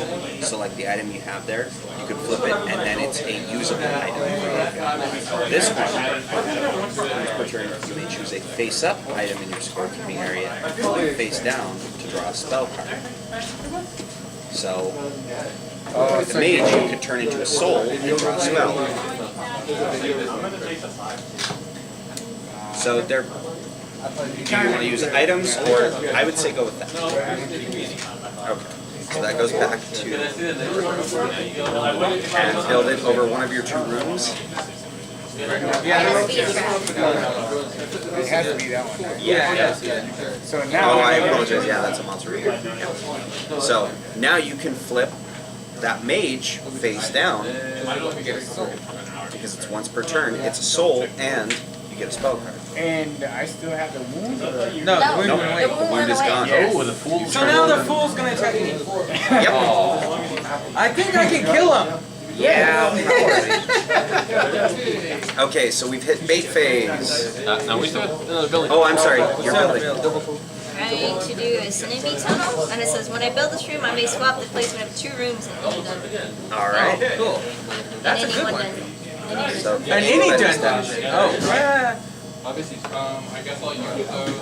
Select the item you have there, you can flip it, and then it's a usable item. This one, once per turn, you may choose a face up item in your scorekeeping area, and face down to draw a spell card. So, with the mage, you could turn into a soul and draw a spell. So they're. Do you want to use items, or I would say go with that. Okay, so that goes back to and build it over one of your 2 rooms. Yeah. It has to be that one. Right? Yeah. So now. Oh, I apologize. Yeah, that's a monster right here. Yeah. So now you can flip that mage face down because it's once per turn. It's a soul, and you get a spell card. And I still have the wound. Or? No, the No, wound the went away. wound Wound went is away. gone. Oh, the fool. So now the fool's gonna attack me. Yep. I think I can kill him. Yeah. Okay, so we've hit bait phase. No, we still have another building. Oh, I'm sorry. You're So, building. Trying to do a Sinimi tunnel, and it says when I build this room, I may swap the placement of 2 rooms in any dungeon. All right. Cool. That's a In any good one one. dungeon. So And any dungeon. Oh, yeah. Obviously, I guess I'll use those.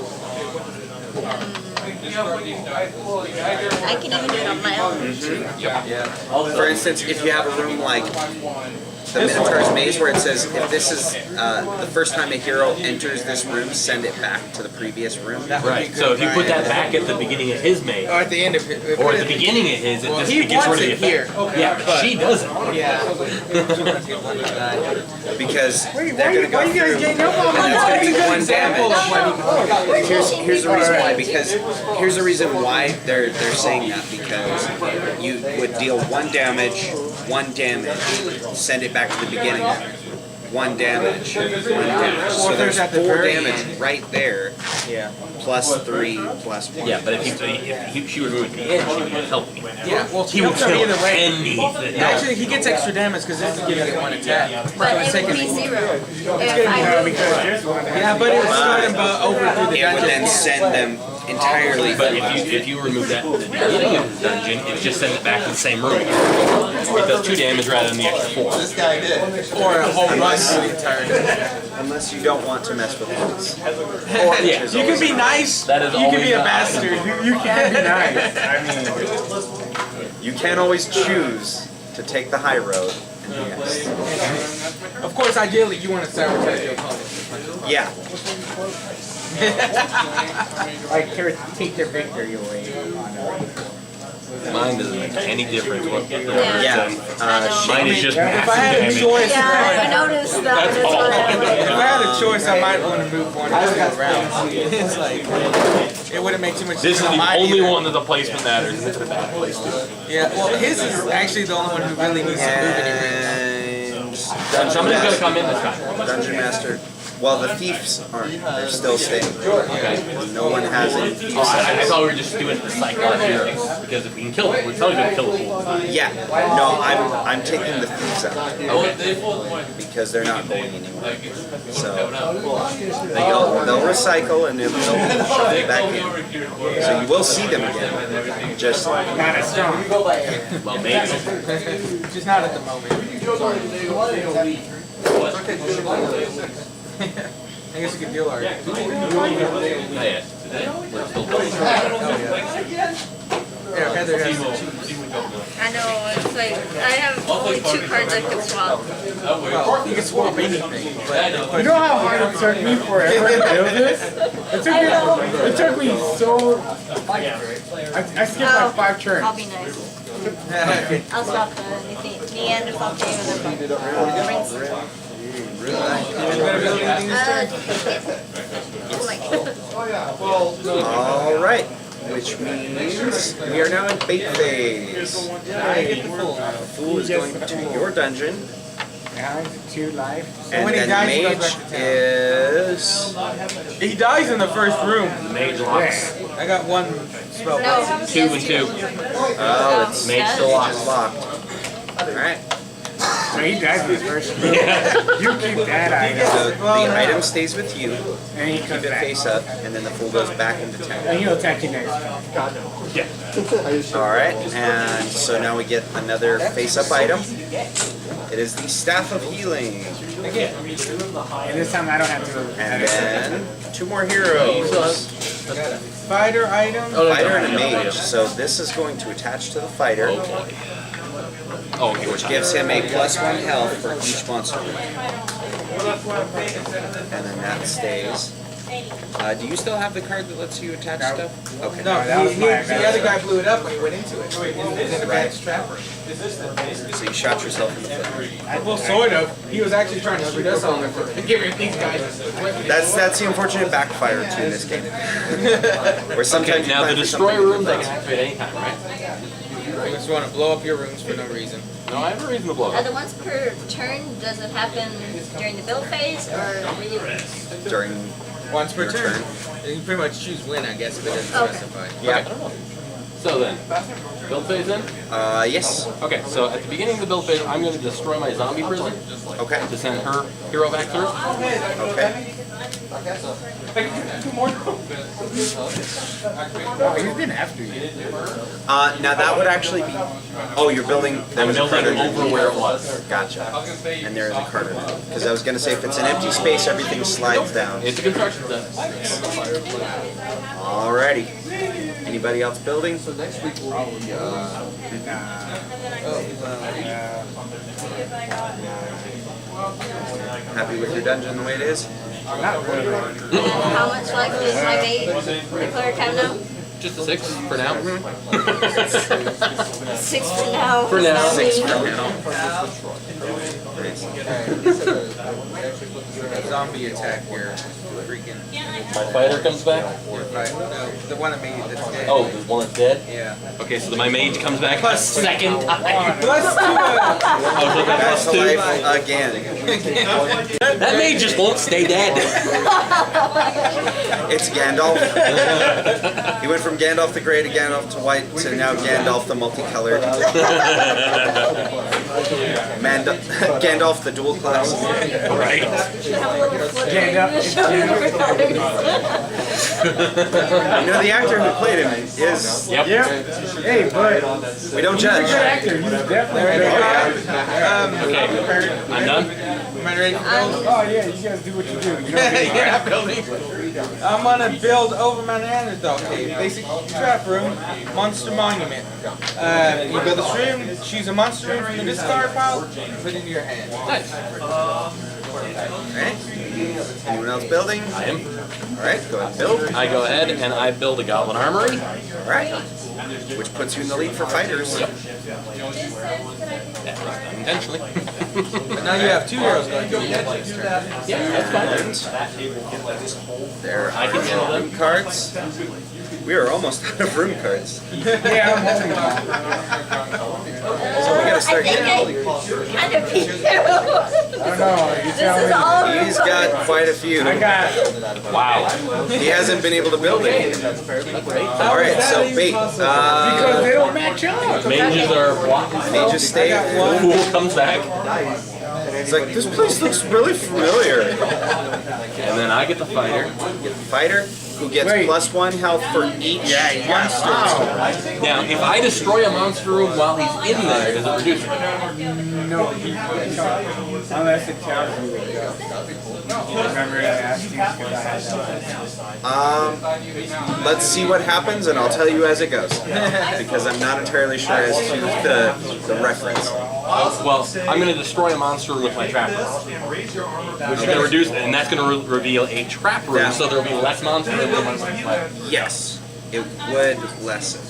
I can even do it on my own. For instance, if you have a room like the Minotaur's Maze where it says, if this is the first time a hero enters this room, send it back to the previous room. That would be Right. good, So if you put Brian. that back at the beginning of his maze, Or at the end of it. or at the beginning of his, it Well, just he gets wants rid it of the here. effect. Yeah, but she doesn't. Yeah. Because Wait, they're going to go why you guys through, getting up on and that? that's going to be That's a good 1 example damage. of what he Here's the reason why, because here's the reason why they're saying that, because you would deal 1 damage, send it back to the beginning. 1 damage, 1 damage. So there's at the 4 very damage end. right there, Yeah. plus 3, plus 1. Yeah, but if she would move at the end, she would help me. Yeah, well, He would he'll come kill either way. anything. Actually, he gets extra damage because this is giving it 1 attack. But it would be 0 if I moved. Because this one. Yeah, but it would start him over through the It would then dungeon. send them entirely. But if you remove that at the beginning of the dungeon, it just sends it back to the same room. It does 2 damage rather than the extra 4. This guy did. Or a whole run through the entire dungeon. Unless you don't want to mess with things. Yeah. You can be nice. That is You can always be a the bastard. You can be nice. I mean, You can always choose to take the high road and be nice. Of course, ideally, you want to sabotage your opponent. Yeah. like take their victory away on Mine doesn't make any difference whatsoever. Yeah. Mine is just If I massive had a damage. choice, Yeah, I noticed that. That's all. why I'm if like, I had a choice, I might want to move 1 or 2 rounds. It's like, it wouldn't make too much This is sense on the mine only either. one that the placement matters, and it's a bad placement. Yeah, well, his is actually the only one who really needs to move anyway. And Somebody's gonna come in this time. Dungeon Master Well, the thieves aren't. They're still staying. No one has any thieves. Oh, I thought we were just doing it to cycle our heroes. Because if we can kill them, we're totally going to kill the fool. Yeah. No, I'm taking the thieves out Okay. because they're not going anywhere. So they'll recycle and they'll shove it back in. So you will see them again. Just Not as strong. Well, maybe. Just not at the moment. I guess you could deal our. Oh, yeah. We're still building. Yeah, Heather has the I know, it's like, I have only 2 cards I can swap. Well, you can swap anything, but You know how hard it took me forever to build this? It took me so. I skipped like 5 turns. I'll be nice. I'll swap the Neanderthal thing with the prince. Oh my god. all right. Which means we are now in bait phase. I get the full. Fool is going to your dungeon, Now 2 life. and when he then dies, he goes mage back to town. is. He dies in the first room. Mage locks. I got 1 spell. No, 2 and 2. Oh, it's Mage still mage locks. is locked. All right. So he dies in his first room. You keep that item. So the item stays with you. And he Keep comes it back. face up, and then the fool goes back into town. And he'll attack you next. All right, and so now we get another face-up item. It is the Staff of Healing, And this time I don't have to. and then 2 more heroes. Fighter item. Fighter and a mage. So this is going to attach to the fighter, Oh, okay, which gives him a +1 health for each monster. And then that stays. Do you still have the card that lets you attach stuff? Okay. No, that was my the other guy blew it up when he went into it. In the advanced trap room. So you shot yourself in the foot. Well, sort of. He was actually trying to shoot us all and get rid of these guys. That's the unfortunate backfire to this game. Where sometimes Okay, you now plan the for something destroy room, and they it can activate anytime, right? You just want to blow up your rooms for no reason. No, I have a reason to blow Are up. the ones per turn, does it happen during the build phase or? doesn't during. Once per Your turn. turn. You can pretty much choose when, I guess, if it doesn't Okay. specify. Yeah. So then, build phase in? Yes. Okay, so at the beginning of the build phase, I'm going to destroy my zombie prison Okay. to send her hero back through. Okay. Oh, he's been after you. Now that would actually be. Oh, you're building. There I'm was a building card over where it was. Gotcha. And there is a card underneath. Because I was gonna say if it's an empty space, everything slides down. It's a construction set. Alrighty. Anybody else building? Happy with your dungeon the way it is? And how much life does my mate, the cleric have now? Just a 6 for now. 6 for now. For now. 6 for now. Zombie attack here. Freaking. My fighter comes back. Right. No, the one that made it that's dead. Oh, the one that's dead? Yeah. Okay, so my mage comes back a second time. Plus 2. Oh, so Back that's to 2. life again. That mage just won't stay dead. It's Gandalf. He went from Gandalf the Grey to Gandalf to White to now Gandalf the multicolored. Gandalf the dual class. Right. You know the actor who played him is. Yep. Yeah. Hey, but We don't he's a judge. good actor. He's definitely good. Okay, I'm done. Am I ready for build? Oh yeah, you guys do what you do. You know, Yeah, building. I'm gonna build over my Neanderthal cave. Basic trap room, monster monument. You build this room, choose a monster room from the discard pile, put it into your hand. Nice. Alright. Anyone else building? I am. Alright, go ahead and build. I go ahead and I build a goblin armory. Alright. Which puts you in the lead for fighters. Intentionally. But now you have 2 heroes going to the next turn. Yeah, that's fine. And there I can handle are them. cards. We are almost out of room cards. Yeah, I'm holding on. So we gotta start I think here. I kind of beat you. I don't know. You This tell is me. all room He's got cards. quite a few. I got. Wow. He hasn't been able to build any. Alright, so bait. Because they don't match up. Mages are blocking. Mages stay. Fool comes back, It's like, this place looks really familiar. and then I get the fighter. Fighter, who gets Wait. +1 health for each monster. Now, if I destroy a monster room while he's in there, does it reduce it? No, unless it tells you. Remember I asked you because I had that. Let's see what happens, and I'll tell you as it goes. Because I'm not entirely sure as to the reference. Well, I'm going to destroy a monster room with my trap room, which is going to reduce it, and that's going to reveal a trap room, Yeah. so there will be less monster room than my fighter. Yes, it would lessen.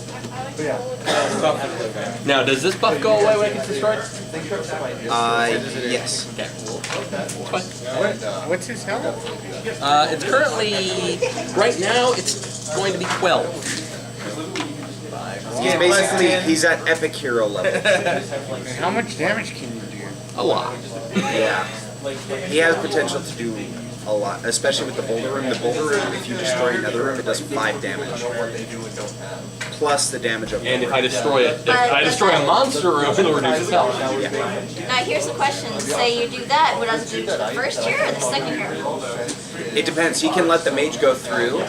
Now, does this buff go away when it gets destroyed? Yes. Okay. What's his health? It's currently, right now, it's going to be 12. He's basically, he's at epic hero level. And how much damage can you do? A lot. Yeah. He has potential to do a lot, especially with the boulder room. The boulder room, if you destroy another room, it does 5 damage. Plus the damage of And if I destroy it, if I destroy a monster room, it'll reduce its health. Now here's the question. Say you do that, what does it do to the first year or the second year? It depends. He can let the mage go through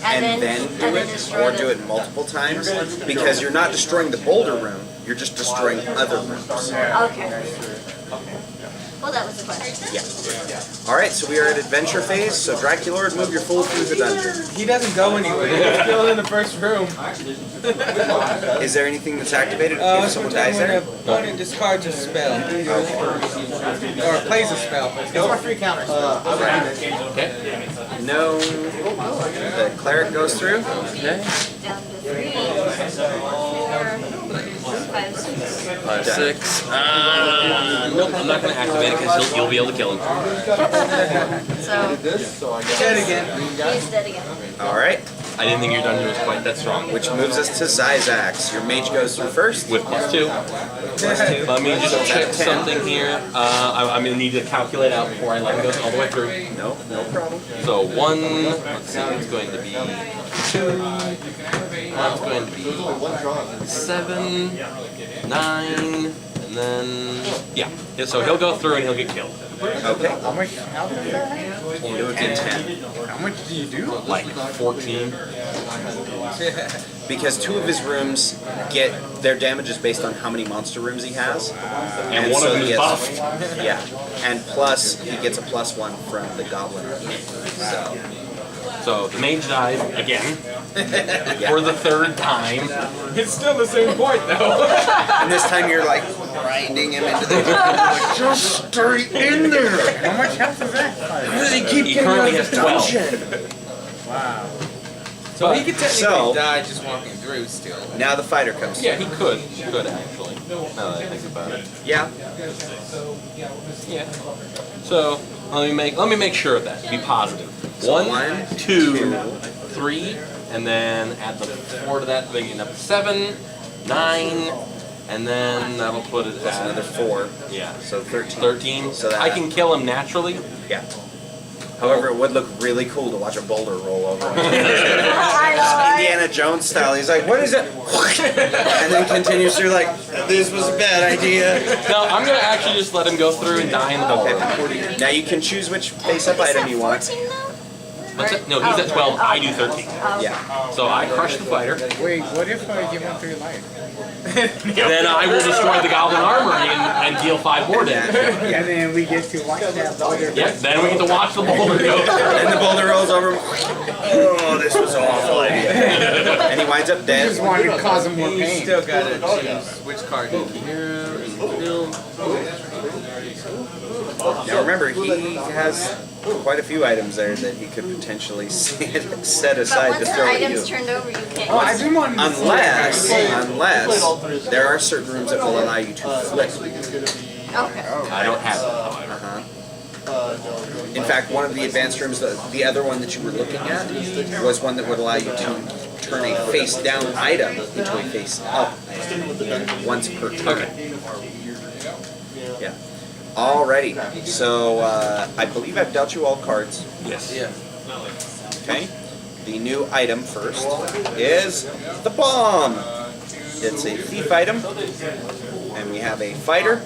and then do it, destroy or do it multiple times, because you're not destroying the boulder room, you're just destroying other rooms. Okay. Well, that was the question. Yeah. Alright, so we are at adventure phase, so Draculord, move your fool through the dungeon. He doesn't go anywhere. He's still in the first room. Is there anything that's activated if someone dies When there? an opponent discards a spell. Or plays a spell. It's my free counters. Okay. No. The cleric goes through. Okay. Down to 3, 4, 5, 6. 5, 6. Nope, I'm not going to activate it because you'll be able to kill him. So Dead again. he's dead again. Alright, I didn't think your dungeon was quite that strong. which moves us to Zyzax. Your mage goes through first. With +2. Let me just check something here. I'm going to need to calculate out before I let him go all the way through. No problem. So 1, let's see, it's going to be 2, one's going to be 7, 9, and then, yeah. So he'll go through and he'll get killed. Okay. How much health is that? It would be 10. How much do you do? Like 14. Because 2 of his rooms get their damage is based on how many monster rooms he has. And one of them he is gets- buffed. Yeah. And plus, he gets a +1 from the goblin. So the mage dies again for the 3rd time. It's still the same point though. And this time you're like grinding him into the just straight in there. How much health is that? He currently has 12. Wow. So he could technically So- die just walking through still. Now the fighter comes. Yeah, he could. He could actually. Now that I think about it. Yeah. Yeah. So let me make sure of that. Be positive. So 1, 1, 2, 3, and then add the 4 to that, bringing up 7, 9, and then that'll put it Plus at another 4. yeah, So 13. 13. So that- I can kill him naturally. Yeah. However, it would look really cool to watch a boulder roll over. Indiana Jones style. He's like, what is it? And then continues through like, this was a bad idea. No, I'm gonna actually just let him go through and die in the ballroom. Okay. Now you can choose which face-up item you want. 14 though? What's it? No, he's at 12. I do 13. Yeah. So I crush the fighter. Wait, what if I give him 3 life? Then I will destroy the goblin armory and deal 5 more damage. And then we get to watch that boulder. Yep. Then we get to watch the boulder go. And the boulder rolls over. Oh, this was awful idea. And he winds up I dead. just wanted to cause him more You pain. still gotta choose which card to keep. Now remember, he has quite a few items there that he could potentially set But aside to once the throw at you. item's turned over, you can't. Oh, I do want to Unless there are certain rooms that will allow you to flip. Okay. I don't have it, however. In fact, one of the advanced rooms, the other one that you were looking at, was one that would allow you to turn a face down item into a face up item once per turn. Yeah. Alrighty. So I believe I've dealt you all cards. Yes. Yeah. Okay. The new item first is the bomb. It's a thief item, and we have a fighter,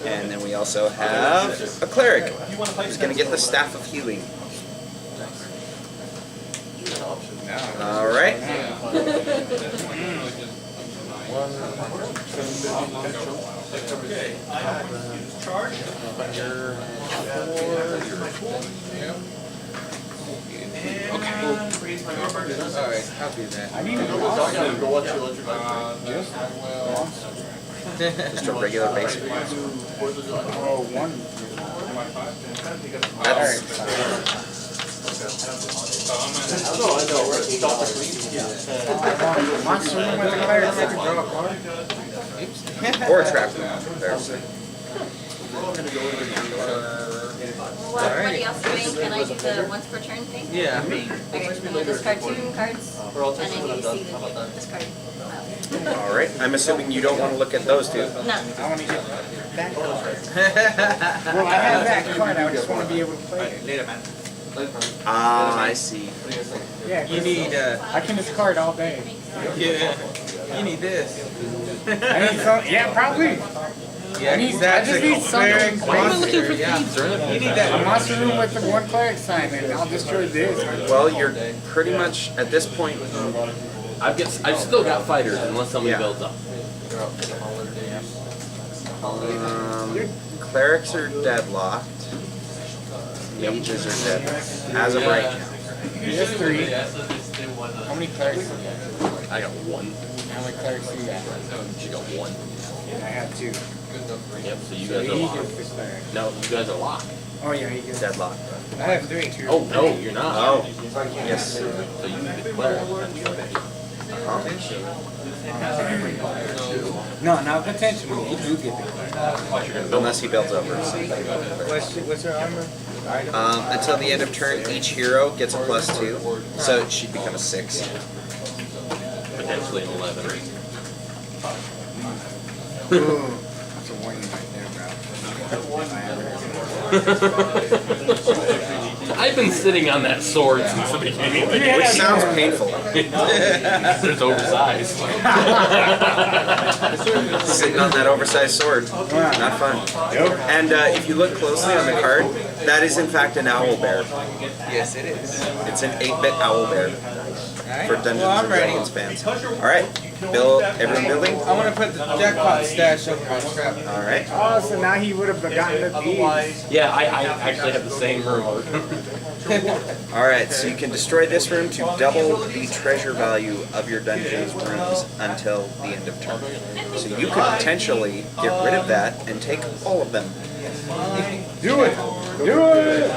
and then we also have a cleric who's going to get the staff of healing. All right. Alright, I'll do that. I need to go Go watch your electric light. Just a regular basic monster. Oh, one. That's Monster room with the cleric has to draw a card. or a trap room. There's What are y'all doing? Can I do the once per turn thing? Yeah. Okay, I'm gonna discard 2 cards, and I need to see the discard. all right. I'm assuming you don't want to look at those two. No. I want to get that card. Well, I have that card. I just want to be able to play it. Later, man. Ah, I see. Yeah, You need, I can discard all day. yeah, you need this. I need some. Yeah, probably. Yeah, I need- 'cause that's I just a need something cleric crazy. monster, yeah. You need A that. monster room with the one cleric sign, and I'll destroy this. Well, you're pretty much at this point. I've still got fighters unless somebody Yeah. builds up. Clerics are deadlocked. Mages are deadlocked as of right now. There's 3. How many clerics? I got 1. How many clerics do you got? She got 1. I have 2. Yep. So you So guys are he locked. gets the cleric. No, you guys are locked. Oh yeah, he gets. Deadlocked. I have 3. Oh no, you're not. Oh, yes. So you declare. No, not potentially. You do get the cleric. Unless he builds over. What's your armor? Until the end of turn, each hero gets a +2, so she'd become a 6. Potentially an 11. Ooh, that's a warning right there, bro. I've been sitting on that sword since the beginning. Which sounds painful. It's oversized. Sitting on that oversized sword. Not fun. And if you look closely on the card, that is in fact an owl bear. Yes, it is. It's an 8-bit owl bear Alright. for Dungeons Well, I'm and ready. Dragons fans. Alright, everyone building? I want to put the jackpot stash over my trap. Alright. Oh, so now he would have gotten the thieves. Yeah, I actually have the same room. Alright, so you can destroy this room to double the treasure value of your dungeon's rooms until the end of turn. So you could potentially get rid of that and take all of them. Do it! Do it!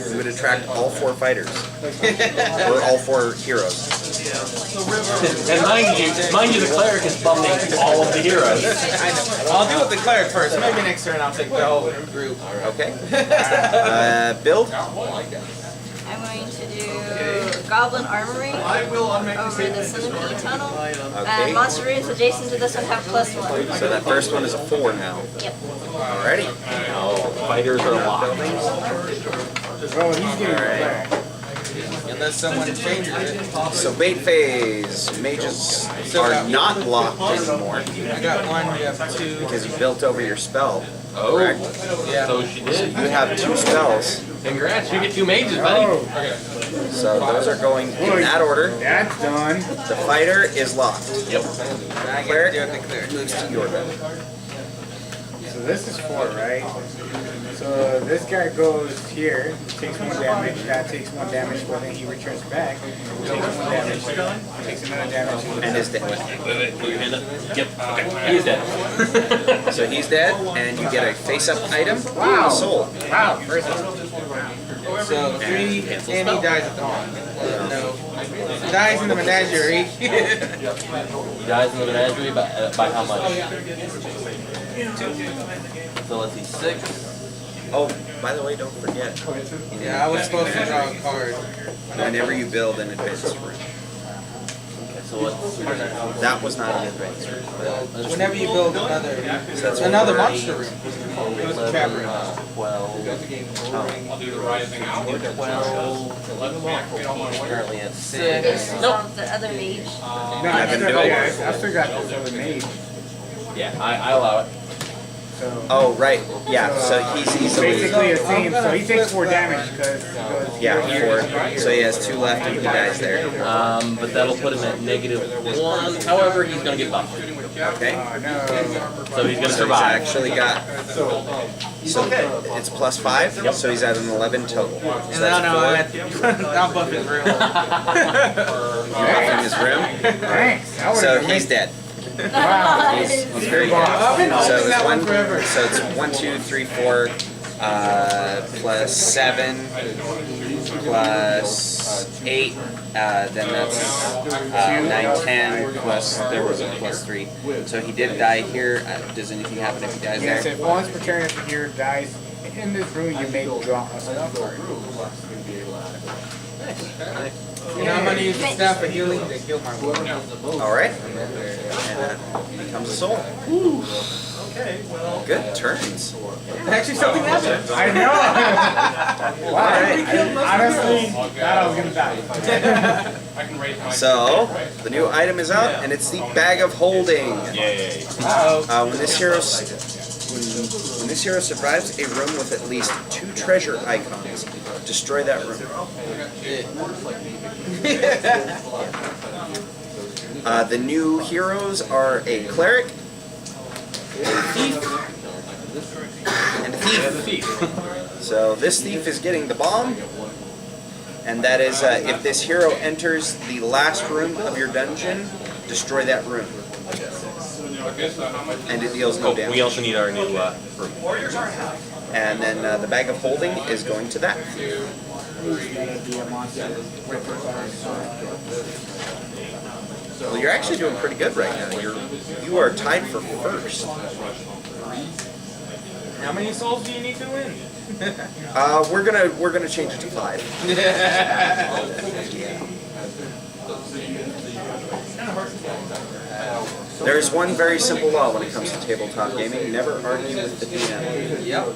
You would attract all 4 fighters. Or all 4 heroes. And mind you, the cleric is bumping all of the heroes. I'll deal with the cleric first. Maybe next turn I'll take the whole group. Okay. Build? I'm going to do Goblin Armory over the Centipede Tunnel. Okay. And monster rooms adjacent to this one have +1. So that first one is a 4 now. Yep. Alrighty. Fighters are locked. Oh, he's getting the cleric. Unless someone changes it. So bait phase. Mages are not locked anymore I got 1, you have 2. because you built over your spell. Oh, Correct? Yeah. so she did. You have 2 spells. Congrats, you get 2 mages, buddy. Oh, So those are going in that order. that's done. The fighter is locked. Yep. I get to Cleric deal with the cleric. moves to your bench. So this is 4, right? So this guy goes here, takes 1 damage, that takes 1 damage, but then he returns back, takes 1 damage, takes another damage, And is dead. Put your hand up. Yep. Okay. He's dead. So he's dead, and you get a face-up item. Wow. Soul. Wow, first So 3, cancel and he spell. dies at the home. No. Dies in the menagerie. He dies in the menagerie by how much? 2. So let's see, 6. Oh, by the way, don't forget. Yeah, I was supposed to draw a card. Whenever you build an advanced room. So what's That was not an advanced room. Whenever you build another monster room, it was a trap room. 12. I'll do the rising out. 12. Currently at This 6. is Nope. all the other mage. No, I still got this other mage. Yeah, I allow it. So Oh, right. Yeah, so he's easily. basically the same. So he takes 4 damage because he goes Yeah, here. 4. So he has 2 left and he dies there. But that'll put him at -1. However, he's gonna get buffed. Okay. Oh no. So he's gonna So he's survive. actually got. So it's +5, so he's at an 11 total. So No, that's no, 4. I'll buff his room. You're buffing his room. Thanks. That would've So been he's me. dead. Wow. He's very good. I've been So holding it's that one one. forever. So it's 1, 2, 3, 4, plus 7, plus 8. Then that's 9, 10. Plus there was a +3. So he did die here. Does anything happen if he dies Yes, there? if once per turn if the hero dies in this room, you may draw a spell card. And I'm gonna use the staff of healing to heal my wound. All right. And that becomes a soul. Good turns. Actually, something happened. I know. Wow. Honestly, thought I was gonna die. I can raise my. So the new item is out, and it's the Bag of Holding. Yay. When this hero survives a room with at least 2 treasure icons, destroy that room. The new heroes are a cleric, a thief, and a thief. So this thief is getting the bomb, and that is if this hero enters the last room of your dungeon, destroy that room. And it deals no We damage. also need our new room. And then the Bag of Holding is going to that. Well, you're actually doing pretty good right now. You are tied for first. How many souls do you need to win? We're gonna change it to 5. There's one very simple law when it comes to tabletop gaming: never argue with the DM. Yep.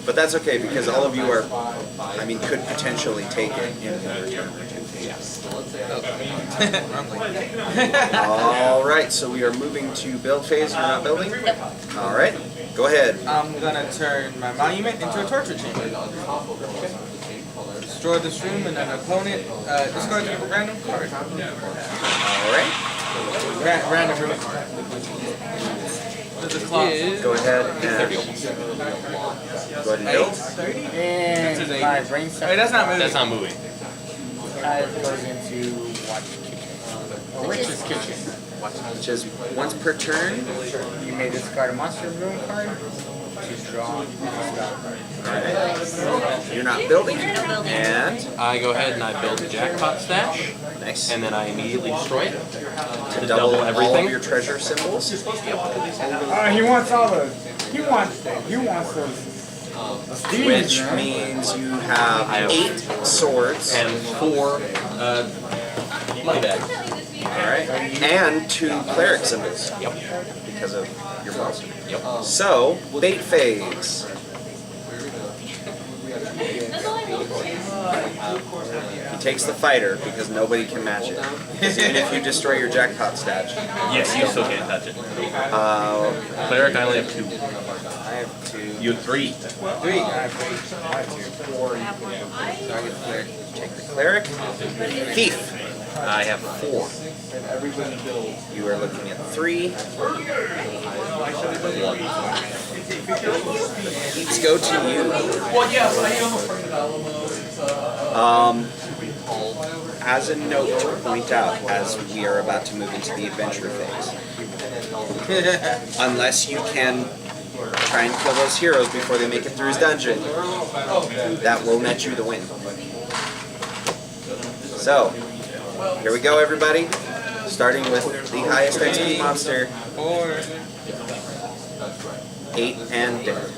But that's okay because all of you are, could potentially take it in a turn or 2. All right, so we are moving to build phase. You're not building? All right, go ahead. I'm gonna turn my monument into a torture chamber. Destroy this room and an opponent discard a random card. All right, Random room card. go ahead and build. And my brain Wait, that's not moving. That's not moving. goes into Watch Kitchen. Or Witch's Kitchen. Which is once per turn. You may discard a monster room card to draw a spell card. You're not building. You're not building. And I go ahead and I build a jackpot stash, nice. and then I immediately destroy it To to double double all everything. of your treasure symbols. He wants all those. He wants those. Which means you have 8 swords. And 4 money bags. Alright. And 2 cleric symbols. Yep. Because of your monster. Yep. So, bait phase. He takes the fighter because nobody can match it. Because even if you destroy your jackpot stash. Yes, you still can't touch it. Cleric, I only have 2. I have 2. You have 3. Three. I have Take the cleric. Thief. I have 4. You are looking at 3. These go to you. Well, yes, I am. As a note to point out, as we are about to move into the adventure phase, unless you can try and kill those heroes before they make it through his dungeon, that will net you the win. So, here we go, everybody. Starting with the highest XP monster, 4. 8 and dead.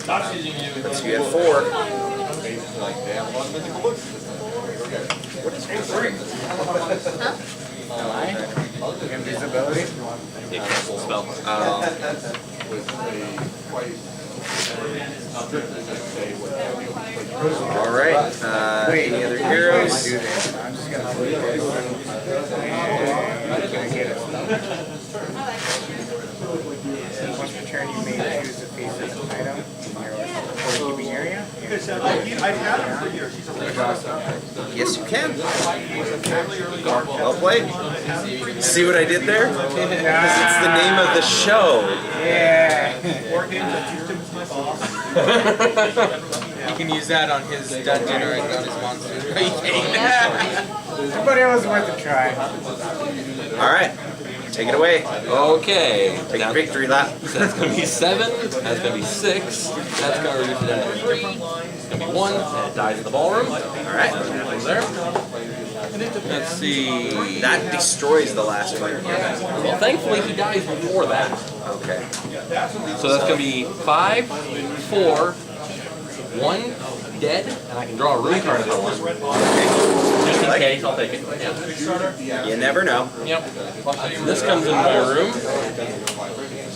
Not using you. So you have 4. like they have a lot of mythical books. What is Invisibility. Yeah, cancel spell. Alright, any other heroes? Do this. I'm just gonna put this. And can I get a spell? Once per turn, you may choose to face this item in your keeping area. Yes, you can. Well played. See what I did there? It's the name of the show. Yeah. You can use that on his dungeon or on his monster. But it was worth a try. Alright, take it away. Okay. Take Now, a victory lap. so that's going to be 7, that's going to be 6, that's going to reduce it down to 3, it's going to be 1, and it dies in the ballroom. Alright, There. Let's see. that destroys the last player. Well, thankfully he dies before that. Okay. So that's going to be 5, 4, 1, dead, and I can draw a rune card if I want. Just in case, I'll take it. Yeah. You never know. Yep. This comes into my room.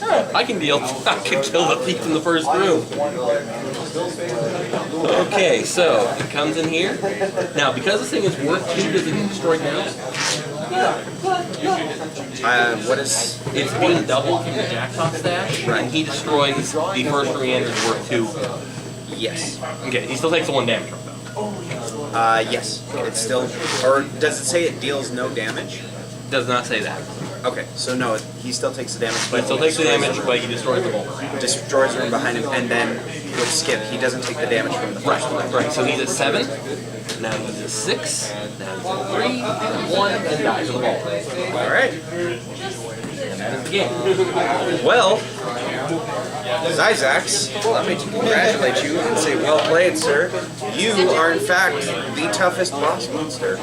Oh, I can deal. I can kill the thief in the first room. Okay, so it comes in here. Now, because this thing is worth 2, does it get destroyed now? What is... It's being doubled from the Jacktop stash, and he destroys the first Reander's worth 2. Yes. Okay, he still takes the 1 damage from that. Yes. It's still... Or does it say it deals no damage? Does not say that. Okay, so no, he still takes the damage. But he still takes the damage, but he destroys the ball. Destroys the room behind him, and then with Skip, he doesn't take the damage from the Right, first one. right. So he's at 7. Now he's at 6. Now he's at 3. And 1, and dies in the ball. Alright. And that is the game. Well, Zyzax, let me congratulate you and say well played, sir. You are in fact the toughest boss monster.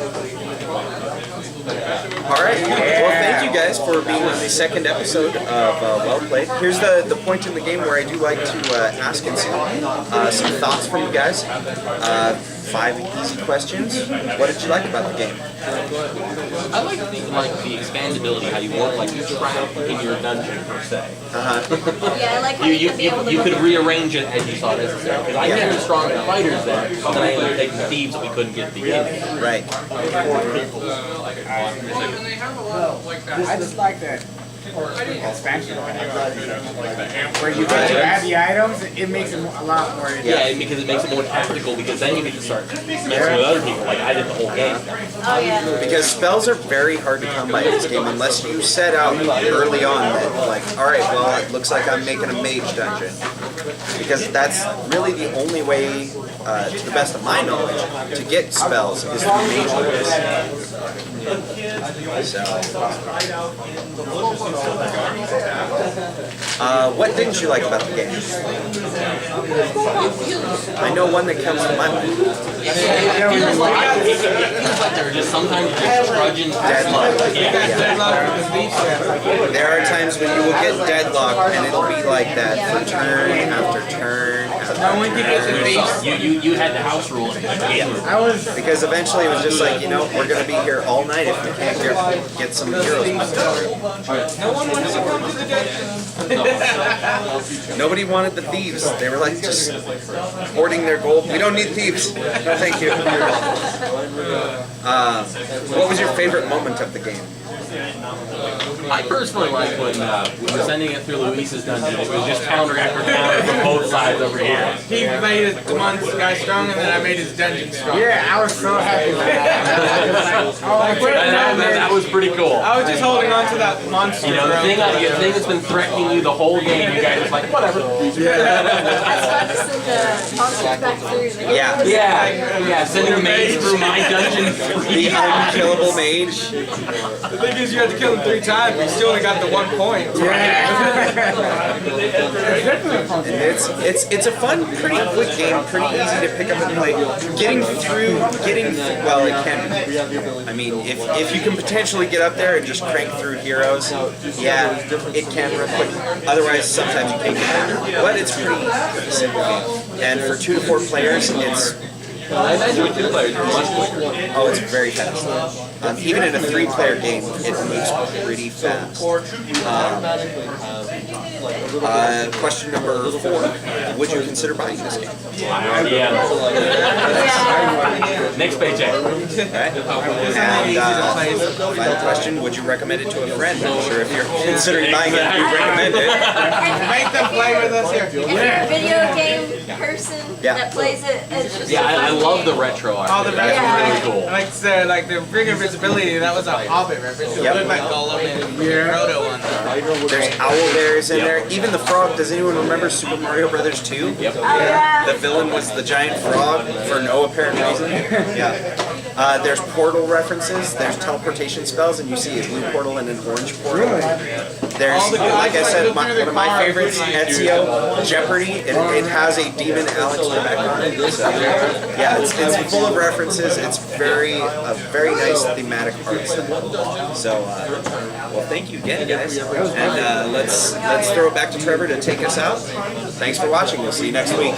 Alright, well thank you guys for being on the second episode of Well Played. Here's the point in the game where I do like to ask and some thoughts from you guys. 5 easy questions. What did you like about the game? I like the expandability, how you weren't like trapped in your dungeon per se. Yeah, I like how you, can be able to You go could through. rearrange it as you saw necessary. Because I came strong fighters there, and then I ended up taking thieves that we couldn't get at the beginning. Right. I just like that expansion where you get to add the items. It makes it a lot more. Yeah, because it makes it more tactical, because then you get to start messing with other people, like I did the whole game. Oh yeah. Because spells are very hard to come by in this game unless you set out early on that, like, alright, well, it looks like I'm making a mage dungeon. Because that's really the only way, to the best of my knowledge, to get spells is through mage dungeons. What didn't you like about the game? I know one that comes to my mind. It feels like they're just sometimes just trudging Deadlock. Yeah. There are times when you will get deadlocked and it'll be like that for turn after turn after turn. You had the house rule in the game. Because eventually it was just like, you know, we're going to be here all night if we can't get some heroes. No one wants to come to the dungeon. Nobody wanted the thieves. They were like just hoarding their gold. We don't need thieves. No, thank you. What was your favorite moment of the game? I personally like when we were sending it through Luis's dungeon. It was just counter after counter from both sides over here. He made his monster guy strong, and then I made his dungeon strong. Yeah, I was so happy with That was pretty cool. I was just holding on to that monster. You know, the thing that's been threatening you the whole game, you guys are like, whatever. That's fun to send the monsters back through. Yeah. Yeah, sending a mage through my dungeon. The unkillable mage. The thing is, you had to kill him 3 times, but you still only got the 1 point. It's a fun, pretty quick game, pretty easy to pick up and play. Well, it can be. I mean, if you can potentially get up there and just crank through heroes, yeah, it can real quick. Otherwise, sometimes you can't get there. But it's pretty simple game. And for 2 to 4 players, I imagine with 2 players, it's much quicker. Oh, it's very fast. Even in a 3-player game, it moves pretty fast. Question number 4. Would you consider buying this game? Yeah. Next paycheck. Okay. And final question, would you recommend it to a friend? I'm sure if you're considering buying it, you'd recommend it. Make them play with us here. If you're a video game person that plays it, it's just Yeah, I love the retro art. All the That's retro really cool. Like the bigger visibility, that was a Hobbit reference. It looked like Gollum and Frodo on there. There's owlbears in there. Even the frog. Does anyone remember Super Mario Brothers 2? Yep. The villain was the giant frog for no apparent reason. Yeah. There's portal references. There's teleportation spells, and you see a blue portal and an orange portal. There's, like I said, one of my favorites, Ezio, Jeopardy. It has a demon Alex Trebek on it. So, yeah, it's full of references. It's a very nice thematic art set. So, well, thank you again, guys. And let's throw it back to Trevor to take us out. Thanks for watching. We'll see you next week.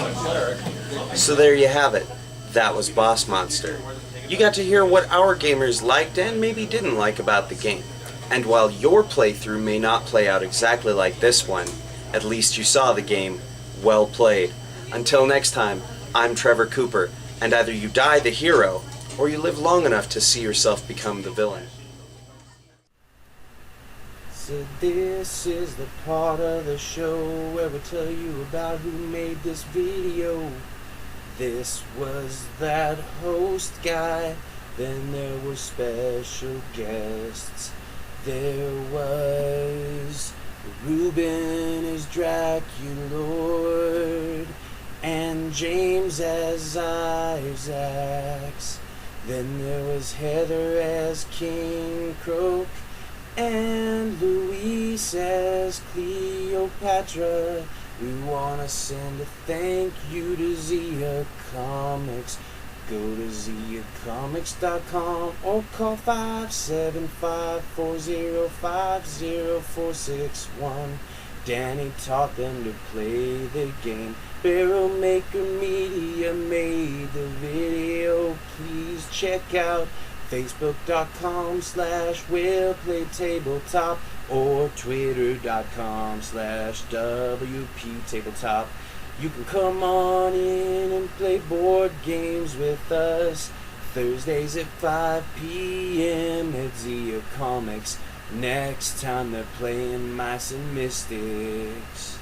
So there you have it. That was Boss Monster. You got to hear what our gamers liked and maybe didn't like about the game. And while your playthrough may not play out exactly like this one, at least you saw the game. Well played. Until next time, I'm Trevor Cooper, and either you die the hero, or you live long enough to see yourself become the villain. So this is the part of the show where we tell you about who made this video. This was that host guy, then there were special guests. There was Ruben as Draculord, and James as Isaacs. Then there was Heather as King Croak, and Luis as Cleopatra. We want to send a thank you to Zia Comics. Go to ziacomics.com or call 575-405-0461. Danny taught them to play the game. Barrel Maker Media made the video. Please check out facebook.com/wellplayedtabletop or twitter.com/WPTabletop. You can come on in and play board games with us Thursdays at 5 p.m. at Zia Comics. Next time they're playing Mice and Mystics.